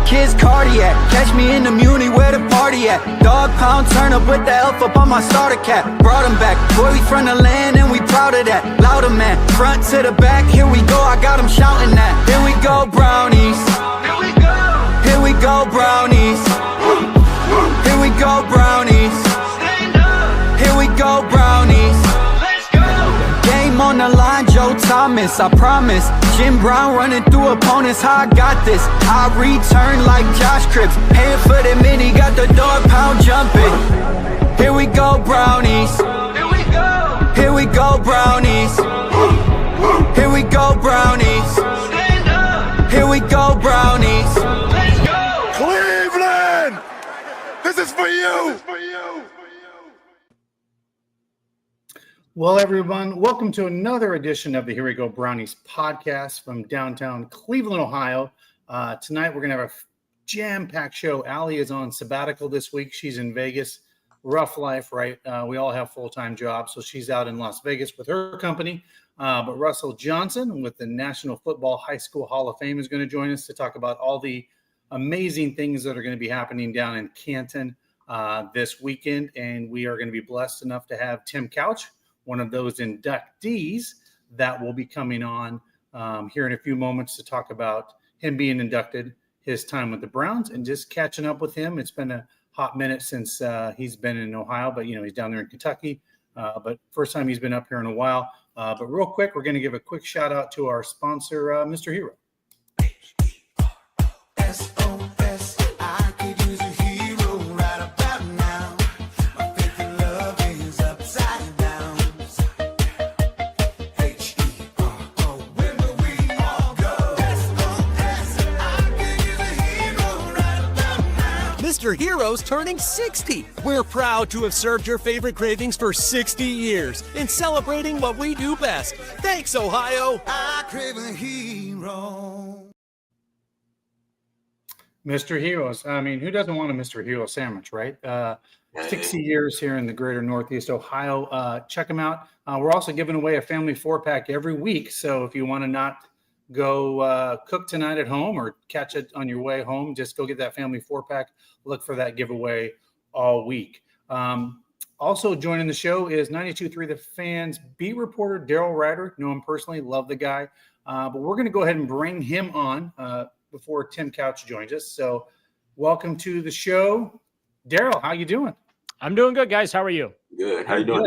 kids cardiac. Catch me in the muni where the party at. Dog pound, turn up with the elf up on my starter cap. Brought him back, boy, we from the land and we proud of that. Louder man, front to the back, here we go, I got him shouting that. Here we go, Brownies. Here we go. Here we go, Brownies. Here we go, Brownies. Here we go, Brownies. Let's go. Game on the line, Joe Thomas, I promise. Jim Brown running through opponents, how I got this. I return like Josh Cripps. Paying for the mini, got the dog pound jumping. Here we go, Brownies. Here we go. Here we go, Brownies. Here we go, Brownies. Stand up. Here we go, Brownies. Let's go. Cleveland! This is for you! Well, everyone, welcome to another edition of the Here We Go Brownies podcast from downtown Cleveland, Ohio. Tonight, we're going to have a jam-packed show. Allie is on sabbatical this week. She's in Vegas. Rough life, right? We all have full-time jobs, so she's out in Las Vegas with her company. But Russell Johnson with the National Football High School Hall of Fame is going to join us to talk about all the amazing things that are going to be happening down in Canton this weekend. And we are going to be blessed enough to have Tim Couch, one of those inductees that will be coming on here in a few moments to talk about him being inducted, his time with the Browns, and just catching up with him. It's been a hot minute since he's been in Ohio, but, you know, he's down there in Kentucky. But first time he's been up here in a while. But real quick, we're going to give a quick shout out to our sponsor, Mr. Hero. Mr. Hero's turning 60. We're proud to have served your favorite cravings for 60 years in celebrating what we do best. Thanks, Ohio. I crave a hero. Mr. Heroes. I mean, who doesn't want a Mr. Hero sandwich, right? 60 years here in the greater Northeast Ohio. Check them out. We're also giving away a family 4-pack every week. So if you want to not go cook tonight at home or catch it on your way home, just go get that family 4-pack. Look for that giveaway all week. Also joining the show is 92.3 The Fans beat reporter Daryl Ryder. Know him personally, love the guy. But we're going to go ahead and bring him on before Tim Couch joins us. So welcome to the show. Daryl, how you doing? I'm doing good, guys. How are you? Good. How you doing,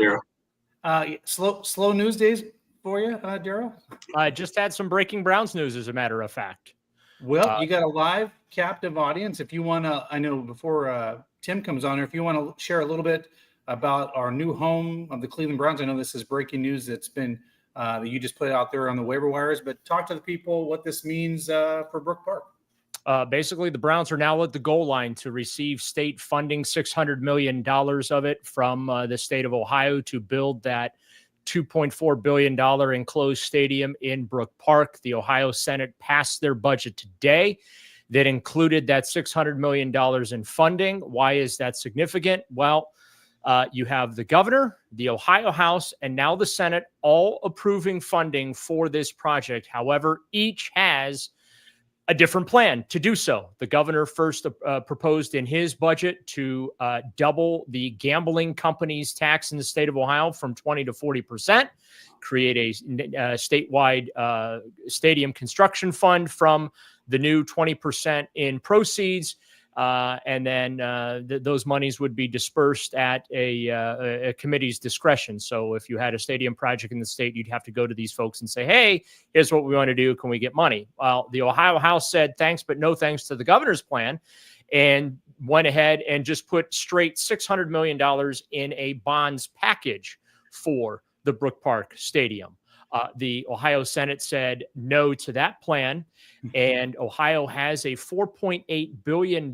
Daryl? Slow news days for you, Daryl? I just had some breaking Browns news, as a matter of fact. Well, you got a live captive audience. If you want to, I know before Tim comes on here, if you want to share a little bit about our new home of the Cleveland Browns. I know this is breaking news that's been that you just put out there on the waiver wires, but talk to the people what this means for Brook Park. Basically, the Browns are now at the goal line to receive state funding, $600 million of it from the state of Ohio to build that $2.4 billion enclosed stadium in Brook Park. The Ohio Senate passed their budget today that included that $600 million in funding. Why is that significant? Well, you have the governor, the Ohio House, and now the Senate all approving funding for this project. However, each has a different plan to do so. The governor first proposed in his budget to double the gambling companies tax in the state of Ohio from 20 to 40%, create a statewide stadium construction fund from the new 20% in proceeds. And then those monies would be dispersed at a committee's discretion. So if you had a stadium project in the state, you'd have to go to these folks and say, hey, here's what we want to do. Can we get money? Well, the Ohio House said thanks, but no thanks to the governor's plan, and went ahead and just put straight $600 million in a bonds package for the Brook Park Stadium. The Ohio Senate said no to that plan, and Ohio has a $4.8 billion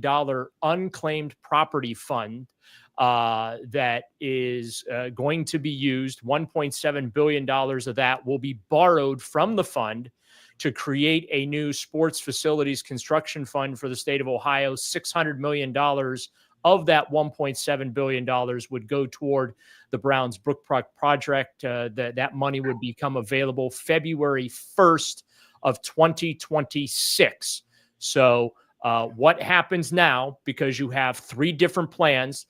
unclaimed property fund that is going to be used. $1.7 billion of that will be borrowed from the fund to create a new sports facilities construction fund for the state of Ohio. $600 million of that $1.7 billion would go toward the Browns Brook Park project. That money would become available February 1st of 2026. So What happens now, because you have 3 different plans,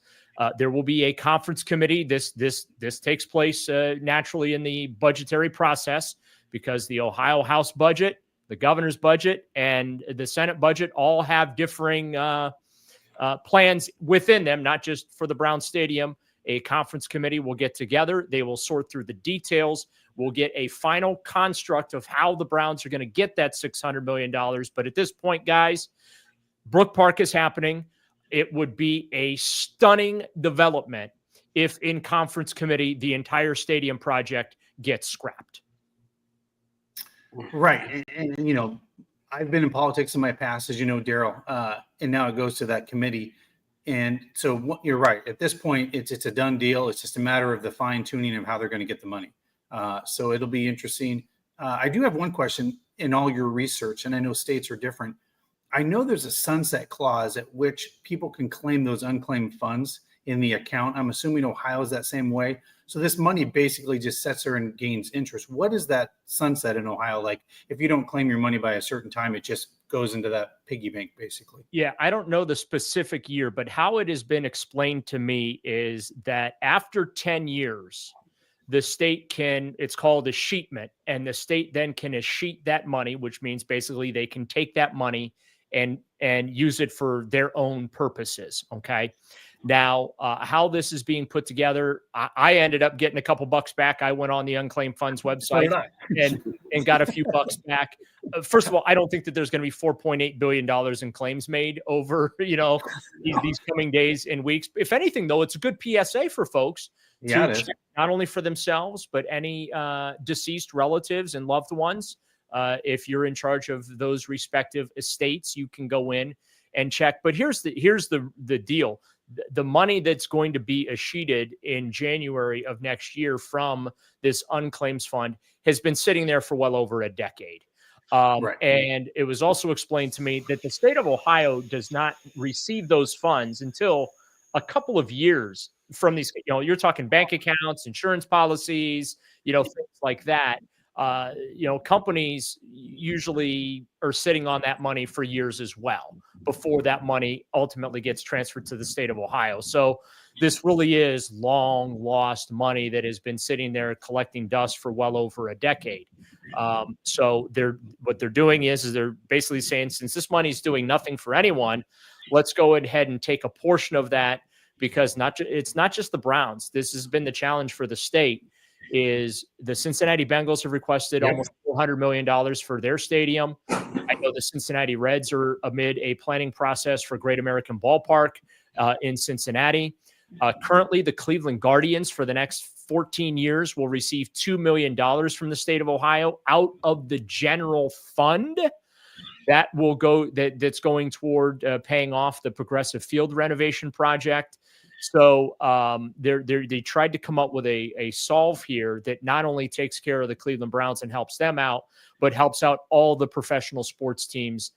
there will be a conference committee. This takes place naturally in the budgetary process, because the Ohio House budget, the governor's budget, and the Senate budget all have differing plans within them, not just for the Brown Stadium. A conference committee will get together. They will sort through the details. We'll get a final construct of how the Browns are going to get that $600 million. But at this point, guys, Brook Park is happening. It would be a stunning development if in conference committee, the entire stadium project gets scrapped. Right. And you know, I've been in politics in my past, as you know, Daryl, and now it goes to that committee. And so you're right. At this point, it's a done deal. It's just a matter of the fine tuning of how they're going to get the money. So it'll be interesting. I do have one question in all your research, and I know states are different. I know there's a sunset clause at which people can claim those unclaimed funds in the account. I'm assuming Ohio is that same way. So this money basically just sits there and gains interest. What is that sunset in Ohio like? If you don't claim your money by a certain time, it just goes into that piggy bank, basically. Yeah, I don't know the specific year, but how it has been explained to me is that after 10 years, the state can, it's called a sheetment, and the state then can escheat that money, which means basically they can take that money and use it for their own purposes. Okay. Now, how this is being put together, I ended up getting a couple bucks back. I went on the Unclaimed Funds website and got a few bucks back. First of all, I don't think that there's going to be $4.8 billion in claims made over, these coming days and weeks. If anything, though, it's a good PSA for folks to check not only for themselves, but any deceased relatives and loved ones. If you're in charge of those respective estates, you can go in and check. But here's the deal. The money that's going to be escheated in January of next year from this unclaimed fund has been sitting there for well over a decade. Right. And it was also explained to me that the state of Ohio does not receive those funds until a couple of years from these, you're talking bank accounts, insurance policies, things like that. Companies usually are sitting on that money for years as well before that money ultimately gets transferred to the state of Ohio. So this really is long lost money that has been sitting there collecting dust for well over a decade. So what they're doing is they're basically saying, since this money is doing nothing for anyone, let's go ahead and take a portion of that, because it's not just the Browns. This has been the challenge for the state. Is the Cincinnati Bengals have requested almost $400 million for their stadium. I know the Cincinnati Reds are amid a planning process for Great American Ballpark in Cincinnati. Currently, the Cleveland Guardians for the next 14 years will receive $2 million from the state of Ohio out of the general fund. That will go, that's going toward paying off the Progressive Field renovation project. So they tried to come up with a solve here that not only takes care of the Cleveland Browns and helps them out, but helps out all the professional sports teams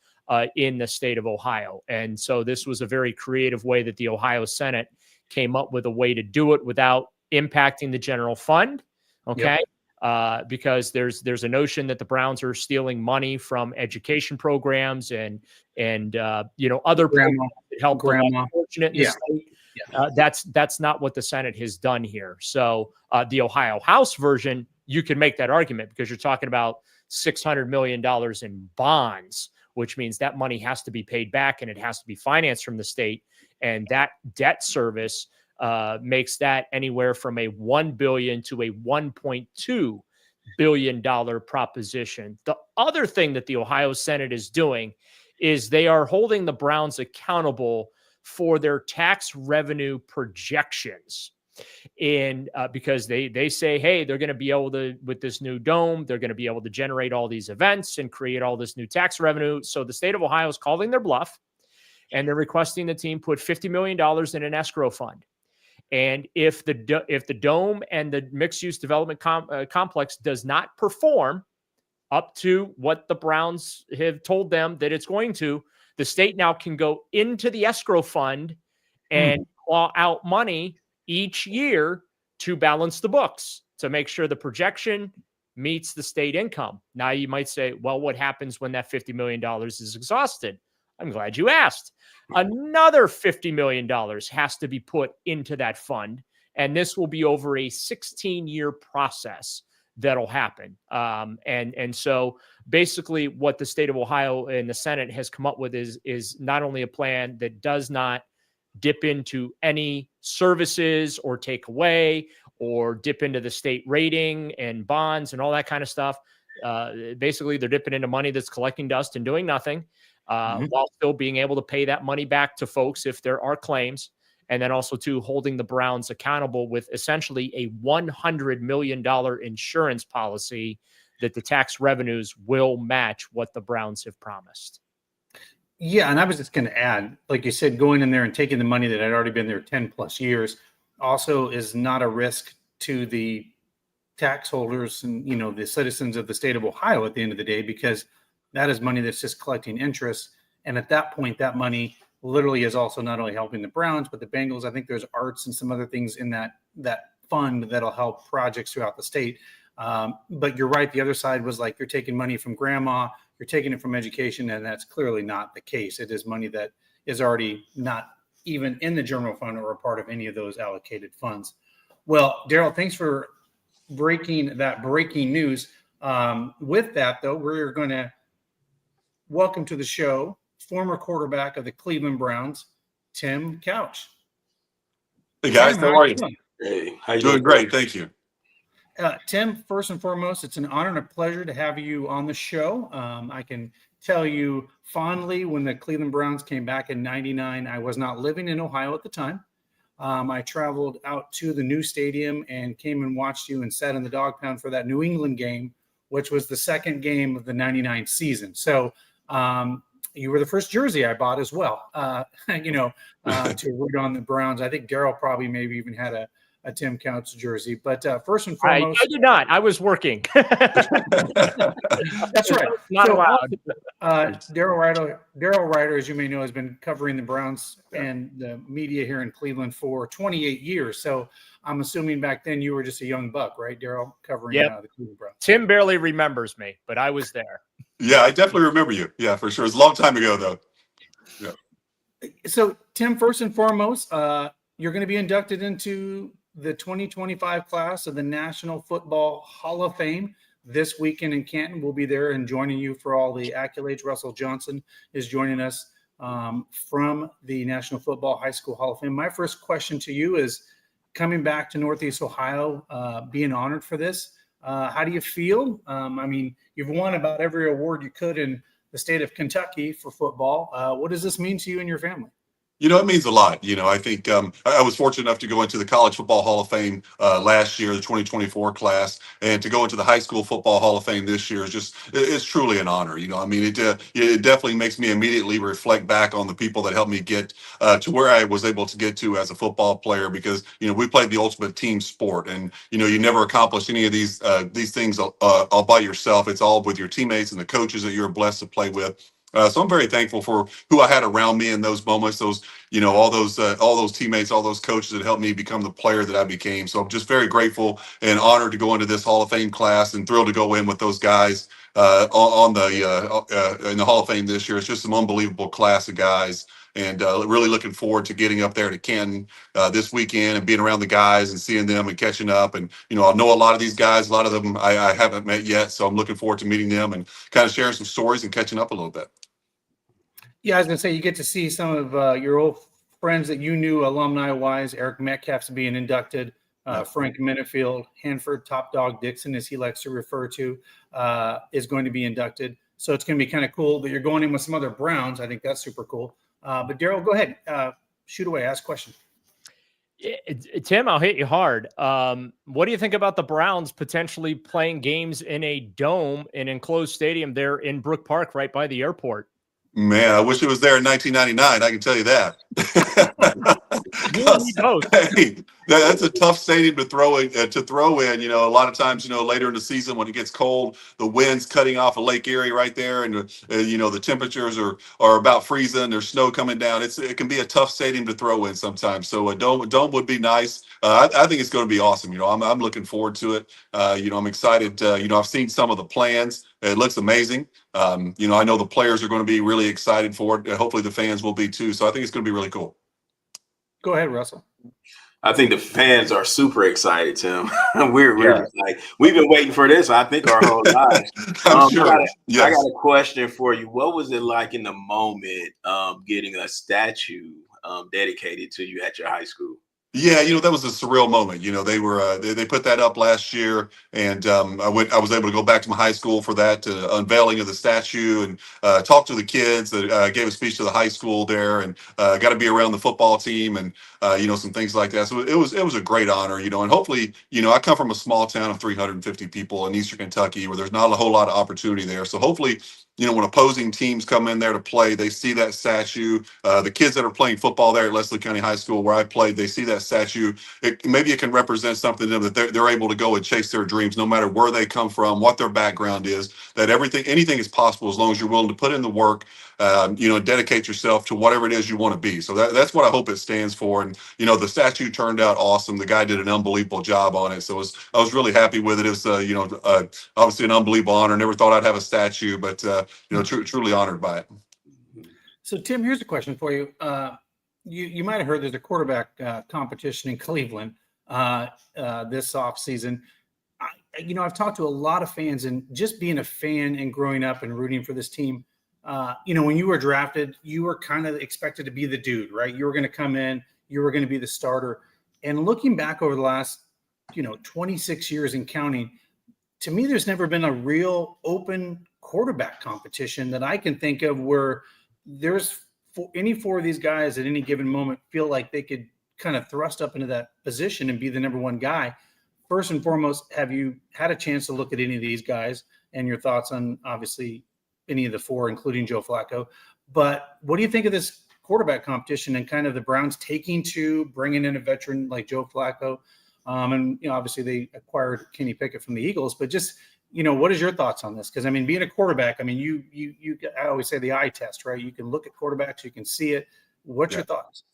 in the state of Ohio. And so this was a very creative way that the Ohio Senate came up with a way to do it without impacting the general fund. Okay. Yep. Because there's a notion that the Browns are stealing money from education programs and other programs that help the unfortunate in the state. That's not what the Senate has done here. So the Ohio House version, you can make that argument because you're talking about $600 million in bonds, which means that money has to be paid back and it has to be financed from the state. And that debt service makes that anywhere from a $1 billion to a $1.2 billion proposition. The other thing that the Ohio Senate is doing is they are holding the Browns accountable for their tax revenue projections. And because they say, hey, they're going to be able to, with this new dome, they're going to be able to generate all these events and create all this new tax revenue. So the state of Ohio is calling their bluff, and they're requesting the team put $50 million in an escrow fund. And if the dome and the mixed-use development complex does not perform up to what the Browns have told them that it's going to, the state now can go into the escrow fund and claw out money each year to balance the books, to make sure the projection meets the state income. Now you might say, well, what happens when that $50 million is exhausted? I'm glad you asked. Another $50 million has to be put into that fund, and this will be over a 16-year process that'll happen. And so basically what the state of Ohio and the Senate has come up with is not only a plan that does not dip into any services or take away or dip into the state rating and bonds and all that kind of stuff. Basically, they're dipping into money that's collecting dust and doing nothing while still being able to pay that money back to folks if there are claims. And then also, too, holding the Browns accountable with essentially a $100 million insurance policy that the tax revenues will match what the Browns have promised. Yeah, and I was just going to add, like you said, going in there and taking the money that had already been there 10 plus years also is not a risk to the tax holders and, the citizens of the state of Ohio at the end of the day, because that is money that's just collecting interest. And at that point, that money literally is also not only helping the Browns, but the Bengals. I think there's arts and some other things in that fund that'll help projects throughout the state. But you're right. The other side was like, you're taking money from grandma, you're taking it from education, and that's clearly not the case. It is money that is already not even in the general fund or a part of any of those allocated funds. Well, Daryl, thanks for breaking news. With that, though, we're going to welcome to the show former quarterback of the Cleveland Browns, Tim Couch. Hey, guys. Tim, how are you? Hey, how you Doing great. Thank you. Tim, first and foremost, it's an honor and a pleasure to have you on the show. I can tell you fondly, when the Cleveland Browns came back in '99, I was not living in Ohio at the time. I traveled out to the new stadium and came and watched you and sat in the dog pound for that New England game, which was the second game of the '99 season. So you were the first jersey I bought as well, to root on the Browns. I think Daryl probably maybe even had a Tim Couch jersey. But first and foremost, I did not. I was working. That's right. Not allowed. Daryl Ryder, as you may know, has been covering the Browns and the media here in Cleveland for 28 years. So I'm assuming back then you were just a young buck, right, Daryl, covering the Cleveland Browns. Tim barely remembers me, but I was there. Yeah, I definitely remember you. Yeah, for sure. It's a long time ago, though. Yeah. So, Tim, first and foremost, you're going to be inducted into the 2025 class of the National Football Hall of Fame this weekend in Canton. We'll be there and joining you for all the accolades. Russell Johnson is joining us from the National Football High School Hall of Fame. My first question to you is, coming back to Northeast Ohio, being honored for this, how do you feel? I mean, you've won about every award you could in the state of Kentucky for football. What does this mean to you and your family? It means a lot. I think I was fortunate enough to go into the College Football Hall of Fame last year, the 2024 class, and to go into the High School Football Hall of Fame this year it's truly an honor. It definitely makes me immediately reflect back on the people that helped me get to where I was able to get to as a football player, because, we played the ultimate team sport, and, you never accomplish any of these things all by yourself. It's all with your teammates and the coaches that you're blessed to play with. So I'm very thankful for who I had around me in those moments, all those teammates, all those coaches that helped me become the player that I became. So I'm just very grateful and honored to go into this Hall of Fame class, and thrilled to go in with those guys in the Hall of Fame this year. It's just an unbelievable class of guys, and really looking forward to getting up there to Canton this weekend and being around the guys and seeing them and catching up. And, I know a lot of these guys, a lot of them I haven't met yet. So I'm looking forward to meeting them and kind of sharing some stories and catching up a little bit. Yeah, I was going to say, you get to see some of your old friends that you knew alumni-wise. Eric Metcalf's being inducted. Frank Minifield, Hanford Top Dog Dixon, as he likes to refer to, is going to be inducted. So it's going to be kind of cool that you're going in with some other Browns. I think that's super cool. But Daryl, go ahead. Shoot away. Ask a question. Tim, I'll hit you hard. What do you think about the Browns potentially playing games in a dome, an enclosed stadium there in Brook Park, right by the airport? Man, I wish it was there in 1999. I can tell you that. both. Hey, that's a tough stadium to throw in. You know, a lot of times, you know, later in the season when it gets cold, the wind's cutting off of Lake Erie right there, and you know the temperatures are about freezing. There's snow coming down. It can be a tough stadium to throw in sometimes. So a dome would be nice. I think it's going to be awesome. You know, I'm looking forward to it. You know, I'm excited. You know, I've seen some of the plans. It looks amazing. You know, I know the players are going to be really excited for it. Hopefully, the fans will be too. So I think it's going to be really cool. Go ahead, Russell. I think the fans are super excited, Tim. we're just like, we've been waiting for this, I think, our whole lives. I'm sure. I Yes. got a question for you. What was it like in the moment getting a statue dedicated to you at your high school? Yeah, you know, that was a surreal moment. You know, they put that up last year, and I was able to go back to my high school for that unveiling of the statue and talk to the kids. That gave a speech to the high school there, and got to be around the football team and you know, some things like that. So it was a great honor. You know, and hopefully, you know, I come from a small town of 350 people in Eastern Kentucky where there's not a whole lot of opportunity there. So hopefully, you know, when opposing teams come in there to play, they see that statue. The kids that are playing football there at Leslie County High School, where I played, they see that statue. Maybe it can represent something to them that they're able to go and chase their dreams, no matter where they come from, what their background is. That anything is possible as long as you're willing to put in the work. You know, and dedicate yourself to whatever it is you want to be. So that's what I hope it stands for. And you know, the statue turned out awesome. The guy did an unbelievable job on it. So I was really happy with it. It was you know, obviously an unbelievable honor. Never thought I'd have a statue, but you know, truly honored by it. So, Tim, here's a question for you. You might have heard there's a quarterback competition in Cleveland this offseason. You know, I've talked to a lot of fans, and just being a fan and growing up and rooting for this team, you know, when you were drafted, you were kind of expected to be the dude, right? You were going to come in, you were going to be the starter. And looking back over the last, you know, 26 years and counting, to me, there's never been a real open quarterback competition that I can think of where there's any four of these guys at any given moment feel like they could kind of thrust up into that position and be the number one guy. First and foremost, have you had a chance to look at any of these guys and your thoughts on obviously any of the four, including Joe Flacco? But what do you think of this quarterback competition and kind of the Browns taking to bringing in a veteran like Joe Flacco? And, you know, obviously they acquired Kenny Pickett from the Eagles, but just, you know, what is your thoughts on this? Because I mean, being a quarterback, I mean, I always say the eye test, right? You can look at quarterbacks, you can see it. What's your thoughts?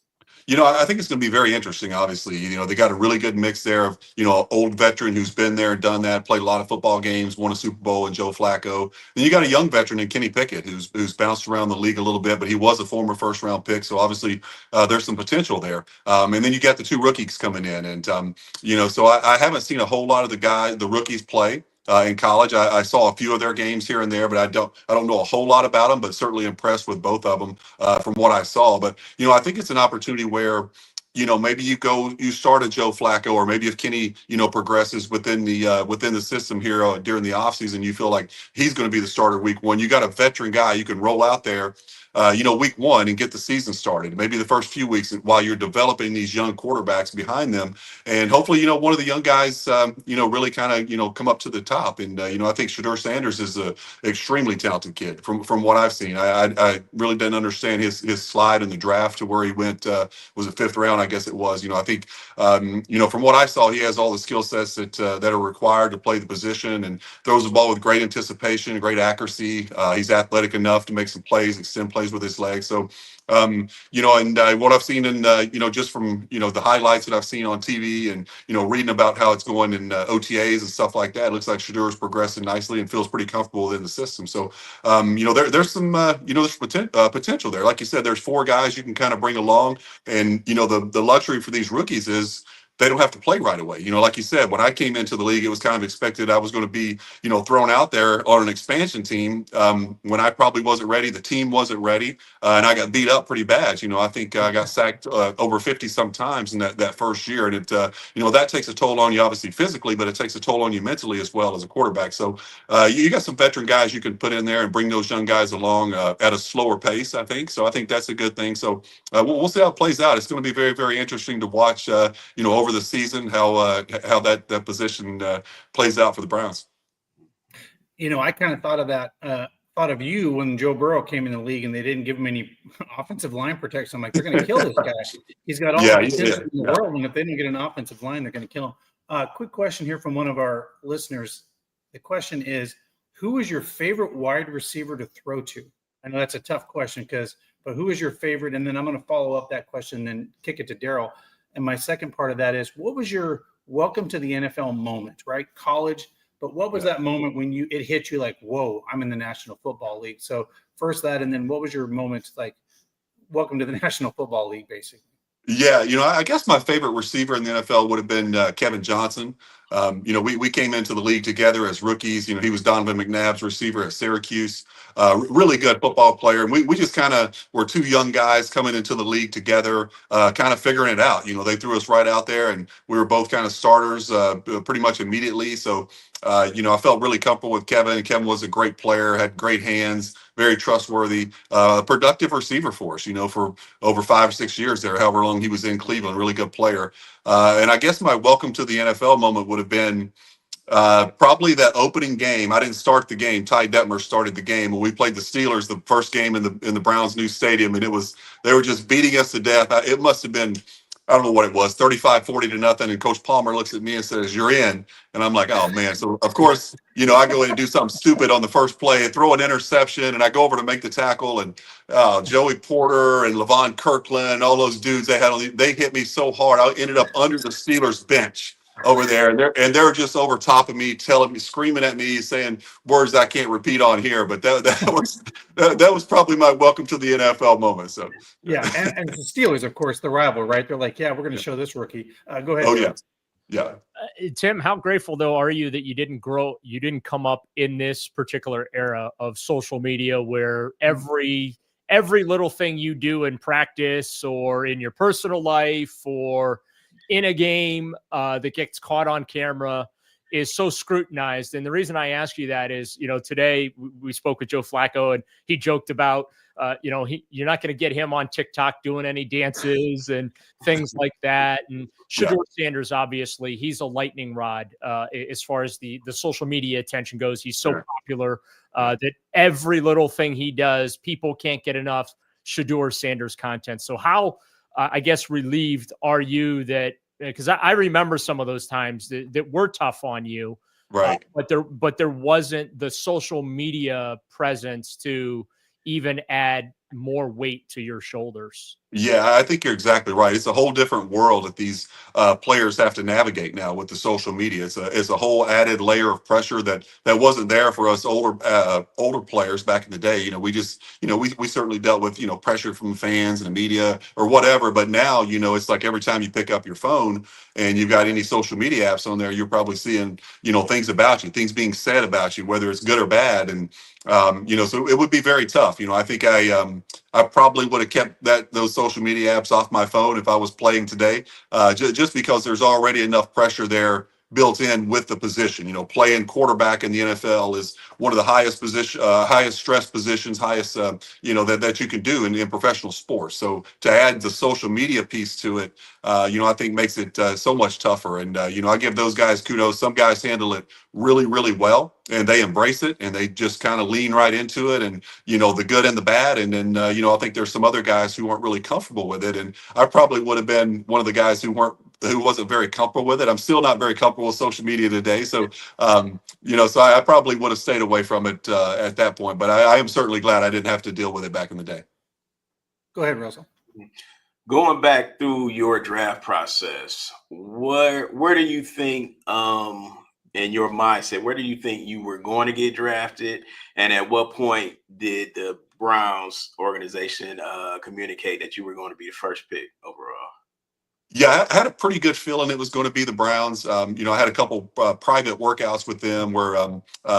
You know, I think it's going to be very interesting. Obviously, you know, they got a really good mix there of, you know, old veteran who's been there and done that, played a lot of football games, won a Super Bowl, and Joe Flacco. Then you got a young veteran in Kenny Pickett who's bounced around the league a little bit, but he was a former first round pick. So obviously there's some potential there. And then you got the two rookies coming in, and you know, so I haven't seen a whole lot of the rookies play. In college, I saw a few of their games here and there, but I don't know a whole lot about them. But certainly impressed with both of them from what I saw. But you know, I think it's an opportunity where, you know, maybe you start a Joe Flacco, or maybe if Kenny, you know, progresses within the system here during the offseason, you feel like he's going to be the starter week one. You got a veteran guy you can roll out there, you know, week one and get the season started. Maybe the first few weeks while you're developing these young quarterbacks behind them, and hopefully, you know, one of the young guys, you know, really kind of, you know, come up to the top. And you know, I think Shedeur Sanders is a extremely talented kid from what I've seen. I really didn't understand his slide in the draft to where he went. Was it fifth round? I guess it was. You know, I think you know, from what I saw, he has all the skill sets that are required to play the position, and throws the ball with great anticipation, great accuracy. He's athletic enough to make some plays, extend plays with his legs. So you know, and what I've seen in you know, just from, you know, the highlights that I've seen on TV and, you know, reading about how it's going in OTAs and stuff like that, it looks like Shedeur is progressing nicely and feels pretty comfortable within the system. So you know, there's some you know, there's potential there. Like you said, there's four guys you can kind of bring along, and you know, the luxury for these rookies is they don't have to play right away. You know, like you said, when I came into the league, it was kind of expected I was going to be, you know, thrown out there on an expansion team when I probably wasn't ready. The team wasn't ready, and I got beat up pretty bad. You know, I think I got sacked over 50 sometimes in that first year, and it you know, that takes a toll on you, obviously physically, but it takes a toll on you mentally as well as a quarterback. So you got some veteran guys you can put in there and bring those young guys along at a slower pace, I think. So I think that's a good thing. So we'll see how it plays out. It's going to be very, very interesting to watch. You know, over the season, how that position plays out for the Browns. You know, I kind of thought of that thought of you when Joe Burrow came in the league and they didn't give him any offensive line protection. I'm like, they're going to kill this guy. He's got all the potential in the world, and if they don't get an offensive line, they're going to kill him. Quick question here from one of our listeners. The question is, who is your favorite wide receiver to throw to? I know that's a tough question, but who is your favorite? And then I'm going to follow up that question and kick it to Daryl. And my second part of that is, what was your welcome to the NFL moment, right? College. But what was that moment when it hit you like, whoa, I'm in the National Football League? So first that, and then what was your moment like, welcome to the National Football League, basically? Yeah, I guess my favorite receiver in the NFL would have been Kevin Johnson. We came into the league together as rookies. He was Donovan McNabb's receiver at Syracuse. Really good football player. And we just kind of were two young guys coming into the league together, kind of figuring it out. They threw us right out there, and we were both kind of starters pretty much immediately. So, I felt really comfortable with Kevin. Kevin was a great player, had great hands, very trustworthy, productive receiver for us, for over 5 or 6 years there, however long he was in Cleveland, really good player. And I guess my welcome to the NFL moment would have been probably that opening game. I didn't start the game. Ty Detmer started the game when we played the Steelers, the first game in the Browns' new stadium, and they were just beating us to death. It must have been, I don't know what it was, 35-40 to nothing. And Coach Palmer looks at me and says, "You're in." And I'm like, "Oh man!" So of course, I go in and do something stupid on the first play, throw an interception, and I go over to make the tackle, and Joey Porter and Levon Kirkland, all those dudes they hit me so hard, I ended up under the Steelers bench over there, and they're just over top of me, telling me, screaming at me, saying words I can't repeat on here. But that was probably my welcome to the NFL moment. So yeah, and the Steelers, of course, the rival, right? They're like, yeah, we're going to show this rookie. Go ahead. Oh yeah. Yeah. Tim, how grateful though are you that you didn't come up in this particular era of social media where every little thing you do in practice or in your personal life or in a game that gets caught on camera is so scrutinized. And the reason I ask you that is, today we spoke with Joe Flacco and he joked about, you're not going to get him on TikTok doing any dances and things like that. And Shedeur Sanders, obviously, he's a lightning rod as far as the social media attention goes. He's so popular that every little thing he does, people can't get enough Shedeur Sanders content. So how, I guess, relieved are you that, because I remember some of those times that were tough on you, right? But there wasn't the social media presence to even add more weight to your shoulders. Yeah, I think you're exactly right. It's a whole different world that these players have to navigate now with the social media. It's a whole added layer of pressure that wasn't there for us older players back in the day. We just we certainly dealt with pressure from fans and the media or whatever. But now it's like every time you pick up your phone and you've got any social media apps on there, you're probably seeing things about you, things being said about you, whether it's good or bad. And so it would be very tough. I think I probably would have kept those social media apps off my phone if I was playing today, just because there's already enough pressure there built in with the position. Playing quarterback in the NFL is one of the highest stress positions, highest that you can do in professional sports. So to add the social media piece to it, I think makes it so much tougher. And I give those guys kudos. Some guys handle it really, really well, and they embrace it, and they just kind of lean right into it, and the good and the bad. And then I think there's some other guys who weren't really comfortable with it, and I probably would have been one of the guys who wasn't very comfortable with it. I'm still not very comfortable with social media today. So, so I probably would have stayed away from it at that point, but I am certainly glad I didn't have to deal with it back in the day. Go ahead, Russell. Going back through your draft process, where do you think, in your mindset, where do you think you were going to get drafted? And at what point did the Browns organization communicate that you were going to be the first pick overall? Yeah, I had a pretty good feeling it was going to be the Browns. I had a couple private workouts with them where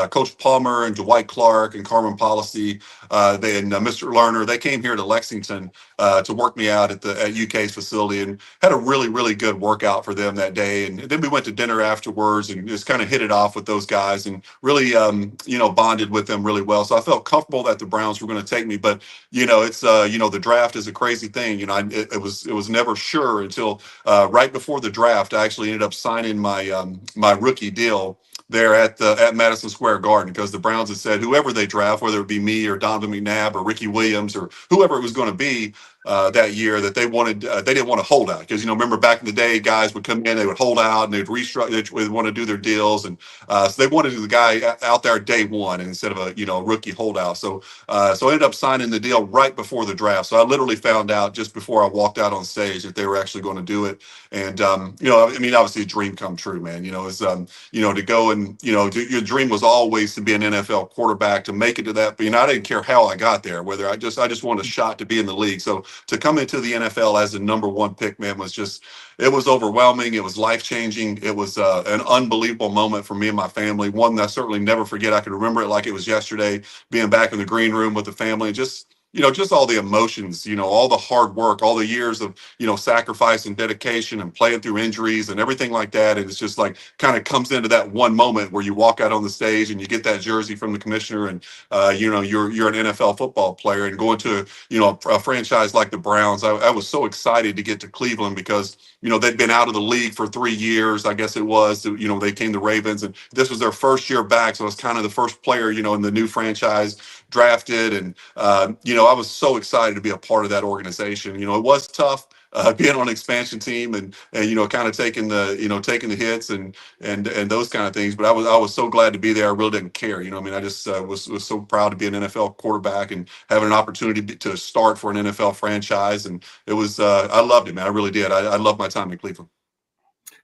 Coach Palmer and Dwight Clark and Carmen Policy, they and Mr. Lerner, they came here to Lexington to work me out at UK's facility, and had a really, really good workout for them that day. And then we went to dinner afterwards and just kind of hit it off with those guys and really, bonded with them really well. So I felt comfortable that the Browns were going to take me. But it's the draft is a crazy thing. It was never sure until right before the draft. I actually ended up signing my rookie deal there at Madison Square Garden, because the Browns had said whoever they draft, whether it be me or Donovan McNabb or Ricky Williams or whoever it was going to be that year, that they didn't want to hold out, because remember back in the day, guys would come in, they would hold out and they'd restructure, they'd want to do their deals, and so they wanted the guy out there day one instead of a rookie holdout. So I ended up signing the deal right before the draft. So I literally found out just before I walked out on stage that they were actually going to do it. And obviously a dream come true, man. It's to go and your dream was always to be an NFL quarterback, to make it to that. But I didn't care how I got there, whether I just wanted a shot to be in the league. So to come into the NFL as the number one pick, man, it was overwhelming. It was life changing. It was an unbelievable moment for me and my family. One that I certainly never forget. I can remember it like it was yesterday, being back in the green room with the family, just all the emotions, all the hard work, all the years of, sacrifice and dedication and playing through injuries and everything like that. And it's just like kind of comes into that one moment where you walk out on the stage and you get that jersey from the commissioner, and, you're an NFL football player, and going to, a franchise like the Browns. I was so excited to get to Cleveland because, they'd been out of the league for 3 years, I guess it was. They came to Ravens, and this was their first year back. So I was kind of the first player, in the new franchise drafted. And, I was so excited to be a part of that organization. It was tough being on an expansion team and kind of taking the hits and those kind of things. But I was so glad to be there. I really didn't care. I just was so proud to be an NFL quarterback and having an opportunity to start for an NFL franchise. And it was, I loved it, man. I really did. I loved my time in Cleveland.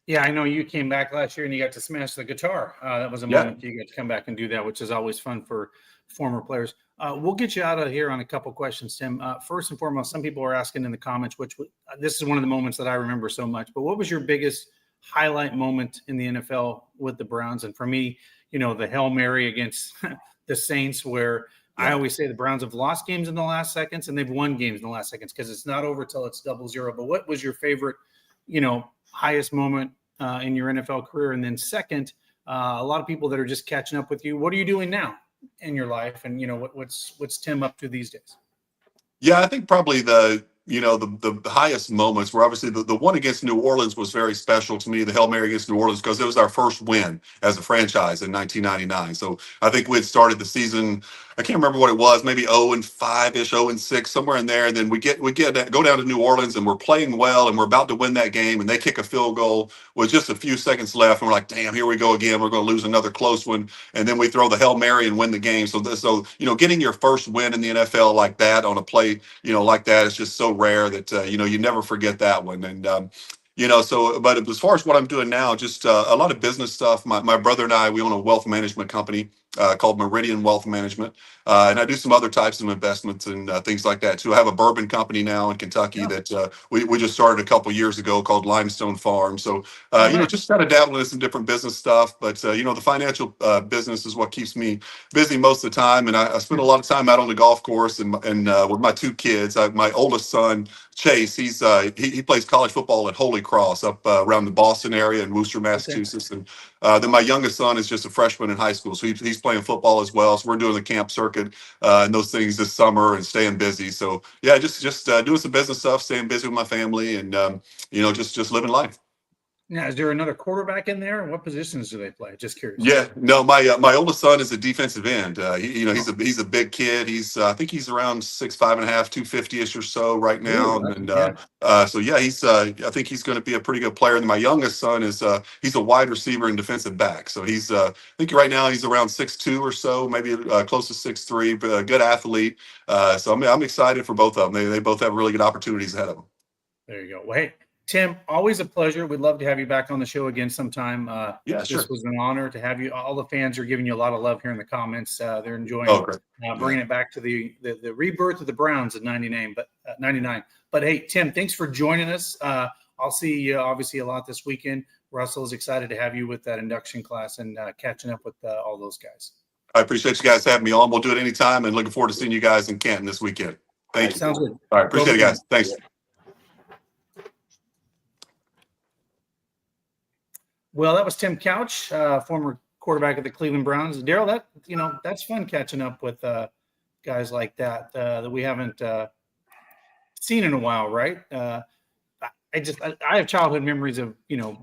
Yeah, I know you came back last year and you got to smash the guitar. That was a moment you got to come back and do that, which is always fun for former players. We'll get you out of here on a couple questions, Tim. First and foremost, some people are asking in the comments, this is one of the moments that I remember so much, but what was your biggest highlight moment in the NFL with the Browns? And for me, the Hail Mary against the Saints, where I always say the Browns have lost games in the last seconds and they've won games in the last seconds because it's not over till it's 0-0. But what was your favorite, highest moment in your NFL career? And then second, a lot of people that are just catching up with you, what are you doing now in your life? And, what's Tim up to these days? Yeah, I think probably the highest moments were obviously the one against New Orleans was very special to me, the Hail Mary against New Orleans, because it was our first win as a franchise in 1999. So I think we had started the season, I can't remember what it was, maybe 0-5-ish, 0-6, somewhere in there. And then we go down to New Orleans and we're playing well and we're about to win that game, and they kick a field goal with just a few seconds left. And we're like, damn, here we go again. We're going to lose another close one. And then we throw the Hail Mary and win the game. So getting your first win in the NFL like that on a play, like that, is just so rare that, you never forget that one. And, but as far as what I'm doing now, just a lot of business stuff. My brother and I, we own a wealth management company called Meridian Wealth Management. And I do some other types of investments and things like that too. I have a bourbon company now in Kentucky that we just started a couple years ago called Limestone Farm. So, just kind of dabbling in some different business stuff. But, the financial business is what keeps me busy most of the time. And I spend a lot of time out on the golf course and with my two kids. My oldest son, Chase, he plays college football at Holy Cross up around the Boston area in Worcester, Massachusetts. And then my youngest son is just a freshman in high school. So he's playing football as well. So we're doing the camp circuit and those things this summer and staying busy. So yeah, just doing some business stuff, staying busy with my family, and just living life. Now, is there another quarterback in there? What positions do they play? Just curious. Yeah, no, my oldest son is a defensive end. He's a big kid. I think he's around 6'5.5", 250-ish or so right now. I think he's going to be a pretty good player. And my youngest son he's a wide receiver and defensive back. So I think right now he's around 6'2" or so, maybe close to 6'3", but a good athlete. So I'm excited for both of them. They both have really good opportunities ahead of them. There you go. Well, hey, Tim, always a pleasure. We'd love to have you back on the show again sometime. Sure. This was an honor to have you. All the fans are giving you a lot of love here in the comments. They're enjoying bringing it back to the rebirth of the Browns in 99. But hey, Tim, thanks for joining us. I'll see you obviously a lot this weekend. Russell is excited to have you with that induction class and catching up with all those guys. I appreciate you guys having me on. We'll do it anytime, and looking forward to seeing you guys in Canton this weekend. Thank you. Sounds good. All right, appreciate it, guys. Thanks. Well, that was Tim Couch, former quarterback of the Cleveland Browns. Daryl, that's fun catching up with guys like that that we haven't seen in a while, right? I have childhood memories of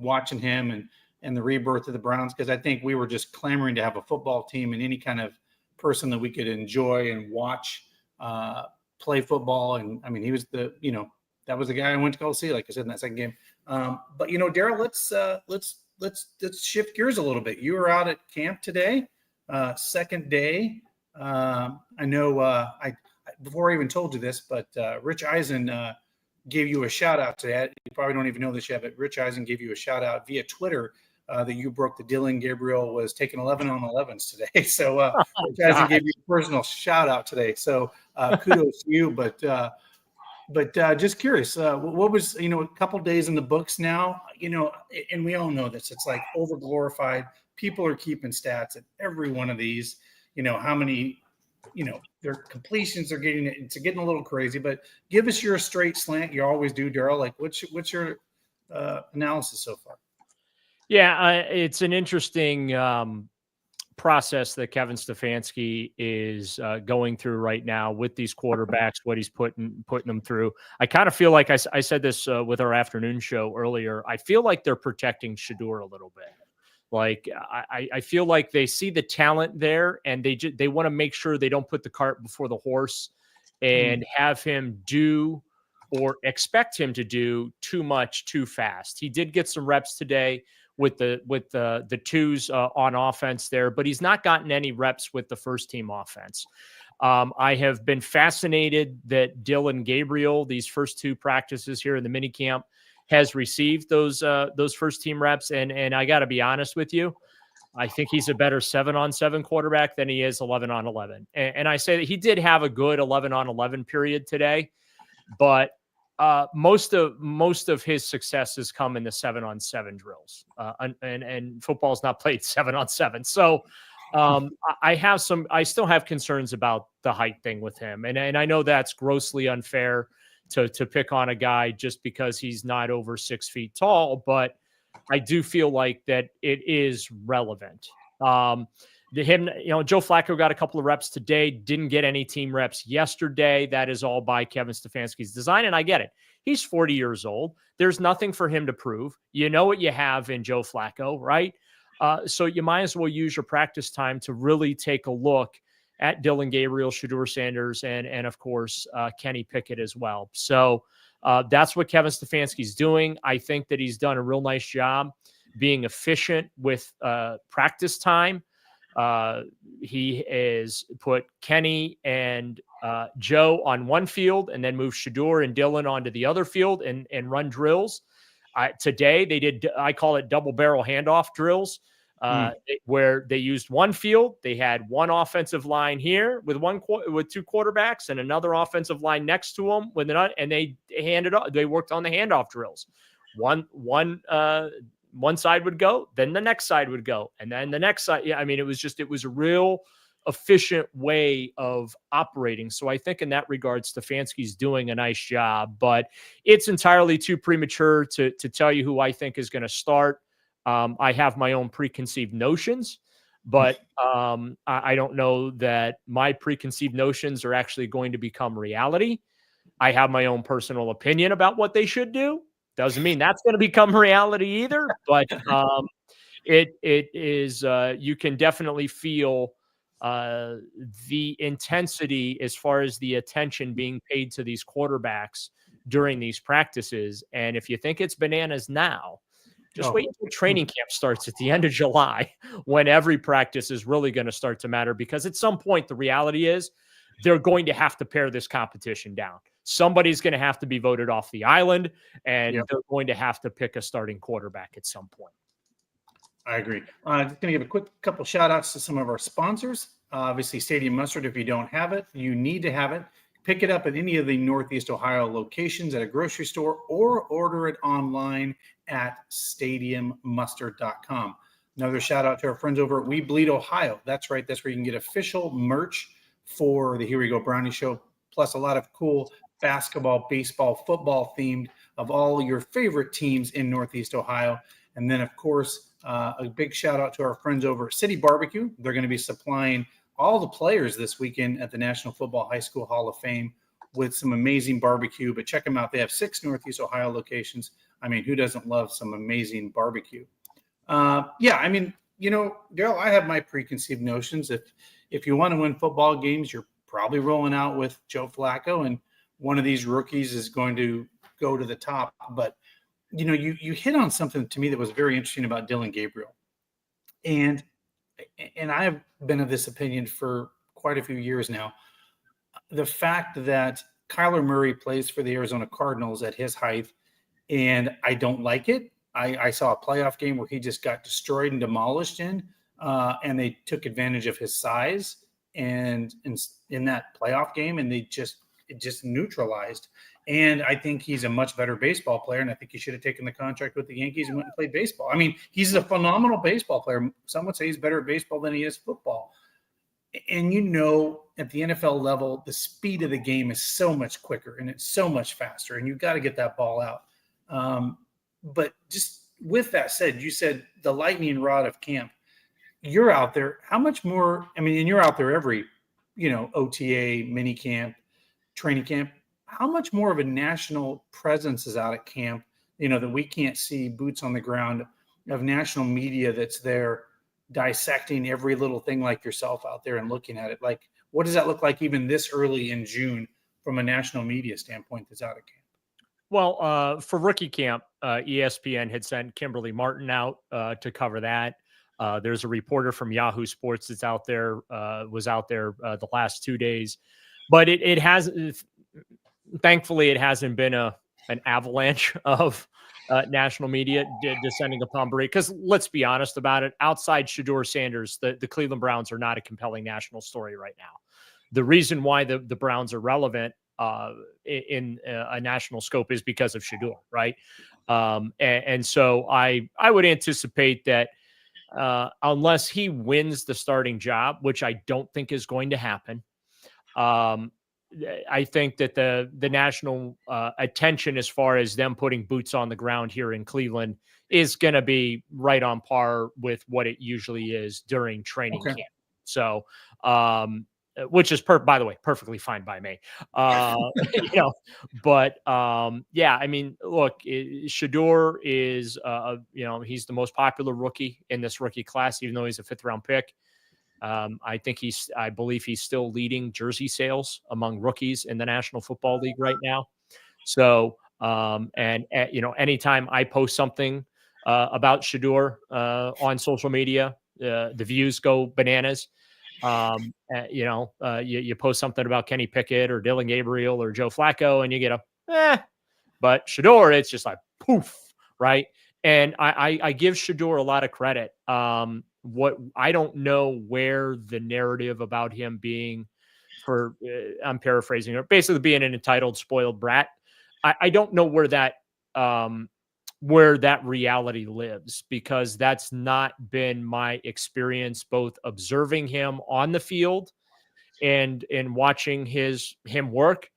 watching him and the rebirth of the Browns, because I think we were just clamoring to have a football team and any kind of person that we could enjoy and watch play football. And I mean, he was that was the guy I went to go see, like I said, in that second game. But Daryl, let's shift gears a little bit. You were out at camp today, second day. I know before I even told you this, but Rich Eisen gave you a shout out today. You probably don't even know this yet, but Rich Eisen gave you a shout out via Twitter that you broke the Dylan Gabriel was taking 11 on 11s today. So Rich Eisen gave you a personal shout out today. So kudos to you. But just curious, what was, a couple days in the books now, and we all know this, it's like over glorified. People are keeping stats at every one of these, how many, their completions are it's getting a little crazy, but give us your straight slant. You always do, Daryl. Like what's your analysis so far? Yeah, it's an interesting process that Kevin Stefanski is going through right now with these quarterbacks, what he's putting them through. I kind of feel like I said this with our afternoon show earlier. I feel like they're protecting Shedeur a little bit. Like I feel like they see the talent there, and they want to make sure they don't put the cart before the horse and have him do or expect him to do too much too fast. He did get some reps today with the twos on offense there, but he's not gotten any reps with the first team offense. I have been fascinated that Dylan Gabriel, these first two practices here in the minicamp, has received those first team reps. And I got to be honest with you, I think he's a better 7-on-7 quarterback than he is 11-on-11. And I say that he did have a good 11-on-11 period today, but most of his success has come in the 7-on-7 drills. And football's not played 7-on-7. So I still have concerns about the height thing with him. And I know that's grossly unfair to pick on a guy just because he's not over 6 feet tall, but I do feel like that it is relevant. Joe Flacco got a couple of reps today, didn't get any team reps yesterday. That is all by Kevin Stefanski's design, and I get it. He's 40 years old. There's nothing for him to prove. You know what you have in Joe Flacco, right? So you might as well use your practice time to really take a look at Dylan Gabriel, Shedeur Sanders, and of course, Kenny Pickett as well. So that's what Kevin Stefanski's doing. I think that he's done a real nice job being efficient with practice time. He has put Kenny and Joe on one field and then moved Shedeur and Dylan onto the other field and run drills. Today they did, I call it double barrel handoff drills. Where they used one field, they had one offensive line here with two quarterbacks and another offensive line next to them and they handed off. They worked on the handoff drills. One side would go, then the next side would go, and then the next side. Yeah, I mean, it was a real efficient way of operating. So I think in that regard, Stefanski's doing a nice job, but it's entirely too premature to tell you who I think is going to start. I have my own preconceived notions, but I don't know that my preconceived notions are actually going to become reality. I have my own personal opinion about what they should do. Doesn't mean that's going to become reality either, but it is, you can definitely feel the intensity as far as the attention being paid to these quarterbacks during these practices. And if you think it's bananas now, just wait until training camp starts at the end of July, when every practice is really going to start to matter, because at some point the reality is they're going to have to pare this competition down. Somebody's going to have to be voted off the island, and they're going to have to pick a starting quarterback at some point. I agree. Just going to give a quick couple shout outs to some of our sponsors. Obviously, Stadium Mustard, if you don't have it, you need to have it. Pick it up at any of the Northeast Ohio locations at a grocery store, or order it online at stadiummustard.com. Another shout out to our friends over at We Bleed Ohio. That's right. That's where you can get official merch for the Here We Go Brownie Show, plus a lot of cool basketball, baseball, football themed of all your favorite teams in Northeast Ohio. And then, of course, a big shout out to our friends over at City Barbecue. They're going to be supplying all the players this weekend at the National Football High School Hall of Fame with some amazing barbecue. But check them out. They have 6 Northeast Ohio locations. I mean, who doesn't love some amazing barbecue? Yeah, I mean, Daryl, I have my preconceived notions. If you want to win football games, you're probably rolling out with Joe Flacco, and one of these rookies is going to go to the top. But you hit on something to me that was very interesting about Dylan Gabriel, and I've been of this opinion for quite a few years now. The fact that Kyler Murray plays for the Arizona Cardinals at his height, and I don't like it. I saw a playoff game where he just got destroyed and demolished and they took advantage of his size and in that playoff game, and it just neutralized. And I think he's a much better baseball player, and I think he should have taken the contract with the Yankees and went and played baseball. I mean, he's a phenomenal baseball player. Some would say he's better at baseball than he is football. And at the NFL level, the speed of the game is so much quicker and it's so much faster, and you've got to get that ball out. But just with that said, you said the lightning rod of camp. You're out there. How much more? I mean, and you're out there every, OTA, mini camp, training camp. How much more of a national presence is out at camp, that we can't see boots on the ground of national media that's there dissecting every little thing like yourself out there and looking at it? Like, what does that look like even this early in June from a national media standpoint that's out of camp? Well, for rookie camp, ESPN had sent Kimberly Martin out to cover that. There's a reporter from Yahoo Sports that's out there, was out there the last 2 days, but it has, thankfully, it hasn't been an avalanche of national media descending upon Brady. Because let's be honest about it, outside Shedeur Sanders, the Cleveland Browns are not a compelling national story right now. The reason why the Browns are relevant in a national scope is because of Shedeur, right? And so I would anticipate that unless he wins the starting job, which I don't think is going to happen, I think that the national attention as far as them putting boots on the ground here in Cleveland is going to be right on par with what it usually is during training camp. So, which is by the way, perfectly fine by me. But yeah, I mean, look, Shedeur is, he's the most popular rookie in this rookie class, even though he's a 5th round pick. I believe he's still leading jersey sales among rookies in the National Football League right now. So, anytime I post something about Shedeur on social media, the views go bananas. You post something about Kenny Pickett or Dylan Gabriel or Joe Flacco, and you get but Shedeur, it's just like poof, right? And I give Shedeur a lot of credit. What I don't know where the narrative about him being I'm paraphrasing, or basically being an entitled, spoiled brat. I don't know where that reality lives, because that's not been my experience, both observing him on the field and watching him work,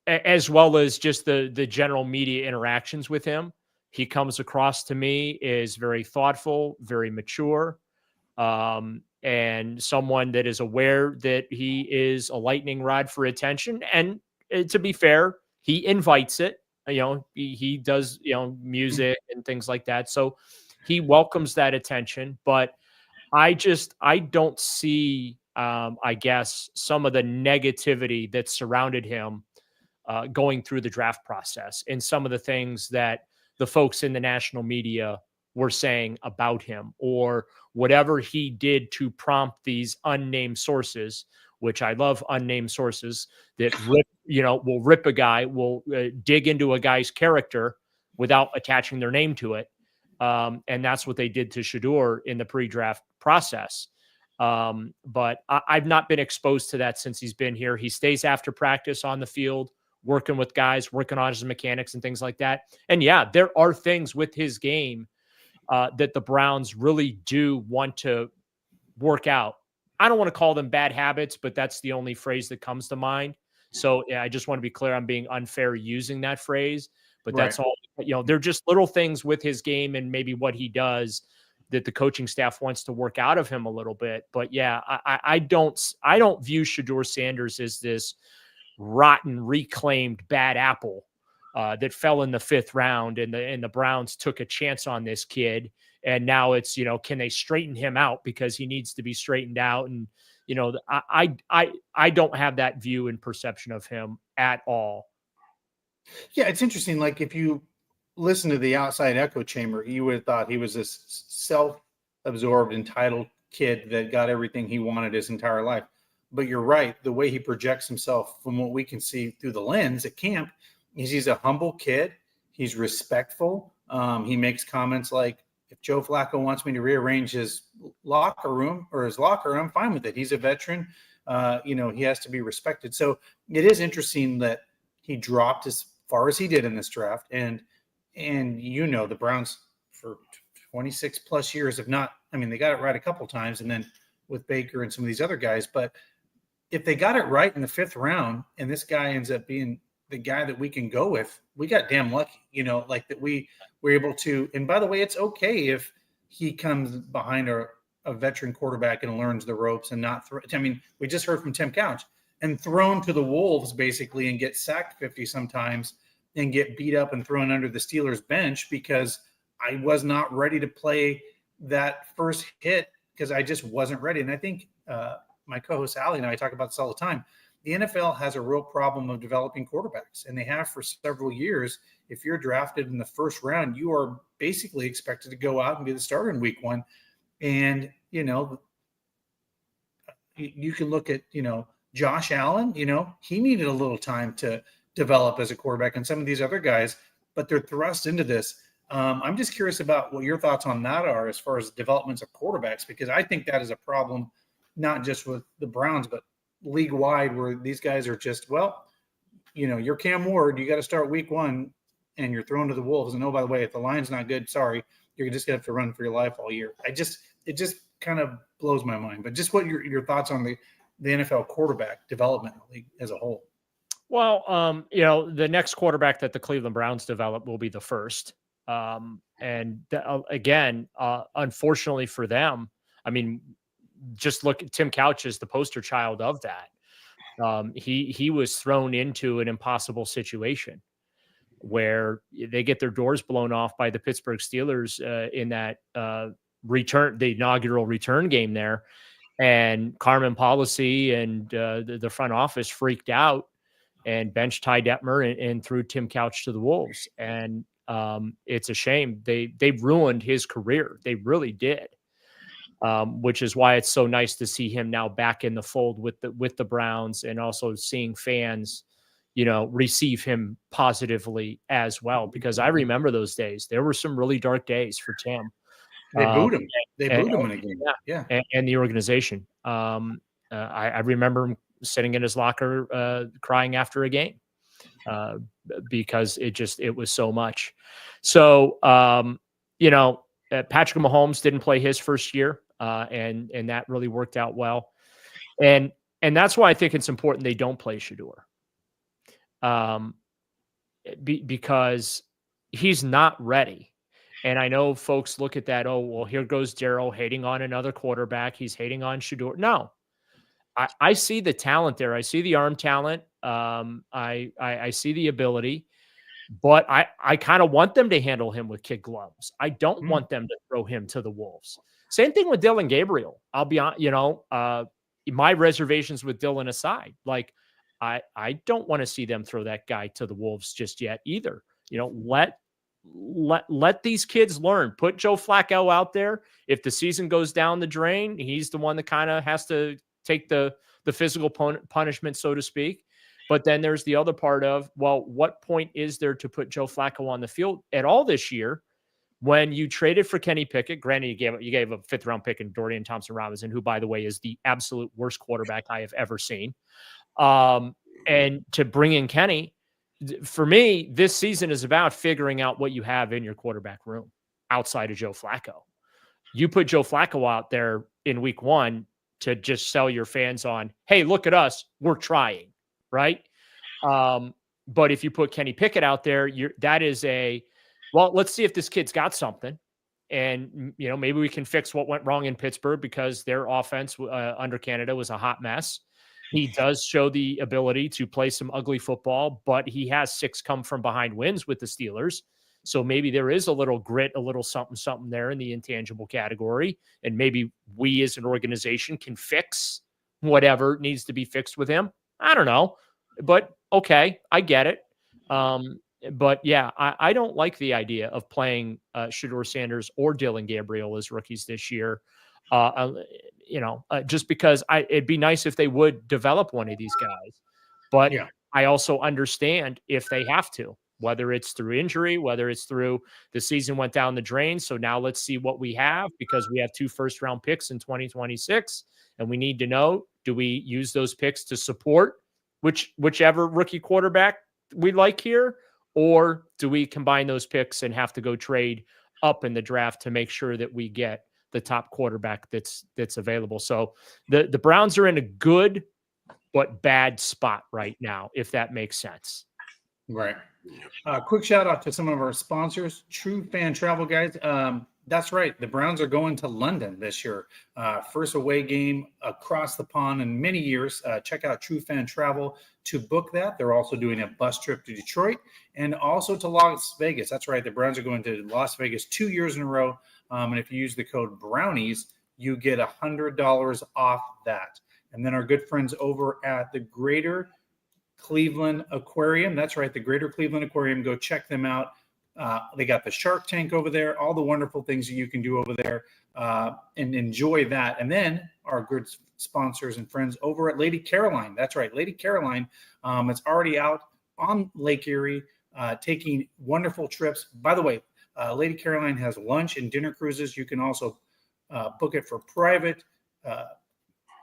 as well as just the general media interactions with him. He comes across to me as very thoughtful, very mature, and someone that is aware that he is a lightning rod for attention. And to be fair, he invites it. He does, music and things like that. So he welcomes that attention. But I don't see, I guess, some of the negativity that surrounded him going through the draft process, and some of the things that the folks in the national media were saying about him, or whatever he did to prompt these unnamed sources, which I love unnamed sources that will rip a guy, will dig into a guy's character without attaching their name to it. And that's what they did to Shedeur in the pre-draft process. But I've not been exposed to that since he's been here. He stays after practice on the field, working with guys, working on his mechanics and things like that. And yeah, there are things with his game that the Browns really do want to work out. I don't want to call them bad habits, but that's the only phrase that comes to mind. So yeah, I just want to be clear, I'm being unfair using that phrase, but that's all, they're just little things with his game and maybe what he does that the coaching staff wants to work out of him a little bit. But yeah, I don't view Shedeur Sanders as this rotten, reclaimed bad apple that fell in the 5th round, and the Browns took a chance on this kid And now it's, can they straighten him out because he needs to be straightened out? And, I don't have that view and perception of him at all. Yeah, it's interesting. Like if you listen to the outside echo chamber, you would have thought he was this self-absorbed, entitled kid that got everything he wanted his entire life. But you're right. The way he projects himself from what we can see through the lens at camp is he's a humble kid. He's respectful. He makes comments like, if Joe Flacco wants me to rearrange his locker room, I'm fine with it. He's a veteran. He has to be respected. So it is interesting that he dropped as far as he did in this draft. And the Browns for 26 plus years have not, they got it right a couple times, and then with Baker and some of these other guys. But if they got it right in the 5th round and this guy ends up being the guy that we can go with, we got damn lucky, like that we were able to. And by the way, it's okay if he comes behind a veteran quarterback and learns the ropes and not throw. We just heard from Tim Couch, and thrown to the wolves basically and get sacked 50 sometimes and get beat up and thrown under the Steelers bench because I was not ready to play that first hit because I just wasn't ready. And I think my co-host Allie and I talk about this all the time. The NFL has a real problem of developing quarterbacks, and they have for several years. If you're drafted in the 1st round, you are basically expected to go out and be the starter in week 1. And, you can look at, Josh Allen, he needed a little time to develop as a quarterback, and some of these other guys, but they're thrust into this. I'm just curious about what your thoughts on that are as far as developments of quarterbacks, because I think that is a problem, not just with the Browns, but league wide, where these guys are just, you're Cam Ward, you got to start week 1 and you're thrown to the wolves. And oh, by the way, if the line's not good, sorry, you're just gonna have to run for your life all year. It just kind of blows my mind. But just what your thoughts on the NFL quarterback development league as a whole? Well, the next quarterback that the Cleveland Browns develop will be the first. Again, unfortunately for them, just look at Tim Couch as the poster child of that. He was thrown into an impossible situation where they get their doors blown off by the Pittsburgh Steelers in that the inaugural return game there. And Carmen Policy and the front office freaked out and benched Ty Detmer and threw Tim Couch to the wolves. And it's a shame. They ruined his career. They really did. Which is why it's so nice to see him now back in the fold with the Browns, and also seeing fans, receive him positively as well. Because I remember those days. There were some really dark days for Tim. They booed him. They booed him in a game. Yeah. And the organization. I remember him sitting in his locker crying after a game because it was so much. So, Patrick Mahomes didn't play his first year, and that really worked out well. And that's why I think it's important they don't play Shedeur. Because he's not ready. And I know folks look at that, oh, well, here goes Darryl hating on another quarterback. He's hating on Shedeur. No, I see the talent there. I see the arm talent. I see the ability, but I kind of want them to handle him with kid gloves. I don't want them to throw him to the wolves. Same thing with Dylan Gabriel. I'll be on, my reservations with Dylan aside, like I don't want to see them throw that guy to the wolves just yet either. Let these kids learn. Put Joe Flacco out there. If the season goes down the drain, he's the one that kind of has to take the physical punishment, so to speak. But then there's the other part of, well, what point is there to put Joe Flacco on the field at all this year when you traded for Kenny Pickett? Granted, you gave a 5th round pick in Dorian Thompson-Robinson, who, by the way, is the absolute worst quarterback I have ever seen. And to bring in Kenny, for me, this season is about figuring out what you have in your quarterback room outside of Joe Flacco. You put Joe Flacco out there in week 1 to just sell your fans on, hey, look at us, we're trying, right? But if you put Kenny Pickett out there, that is let's see if this kid's got something. And, maybe we can fix what went wrong in Pittsburgh, because their offense under Canada was a hot mess. He does show the ability to play some ugly football, but he has 6 come from behind wins with the Steelers. So maybe there is a little grit, a little something, something there in the intangible category. And maybe we as an organization can fix whatever needs to be fixed with him. I don't know. But okay, I get it. But yeah, I don't like the idea of playing Shedeur Sanders or Dylan Gabriel as rookies this year. Just because it'd be nice if they would develop one of these guys. But Yeah. I also understand if they have to, whether it's through injury, whether it's through the season went down the drain. So now let's see what we have, because we have 2 first-round picks in 2026, and we need to know, do we use those picks to support whichever rookie quarterback we like here, or do we combine those picks and have to go trade up in the draft to make sure that we get the top quarterback that's available? So the Browns are in a good but bad spot right now, if that makes sense. Right. Quick shout out to some of our sponsors, True Fan Travel, guys. That's right. The Browns are going to London this year. First away game across the pond in many years. Check out True Fan Travel to book that. They're also doing a bus trip to Detroit and also to Las Vegas. That's right. The Browns are going to Las Vegas 2 years in a row. And if you use the code Brownies, you get $100 off that. And then our good friends over at the Greater Cleveland Aquarium. That's right, the Greater Cleveland Aquarium. Go check them out. They got the Shark Tank over there, all the wonderful things that you can do over there, and enjoy that. And then our good sponsors and friends over at Lady Caroline. That's right, Lady Caroline. It's already out on Lake Erie, taking wonderful trips. By the way, Lady Caroline has lunch and dinner cruises. You can also book it for private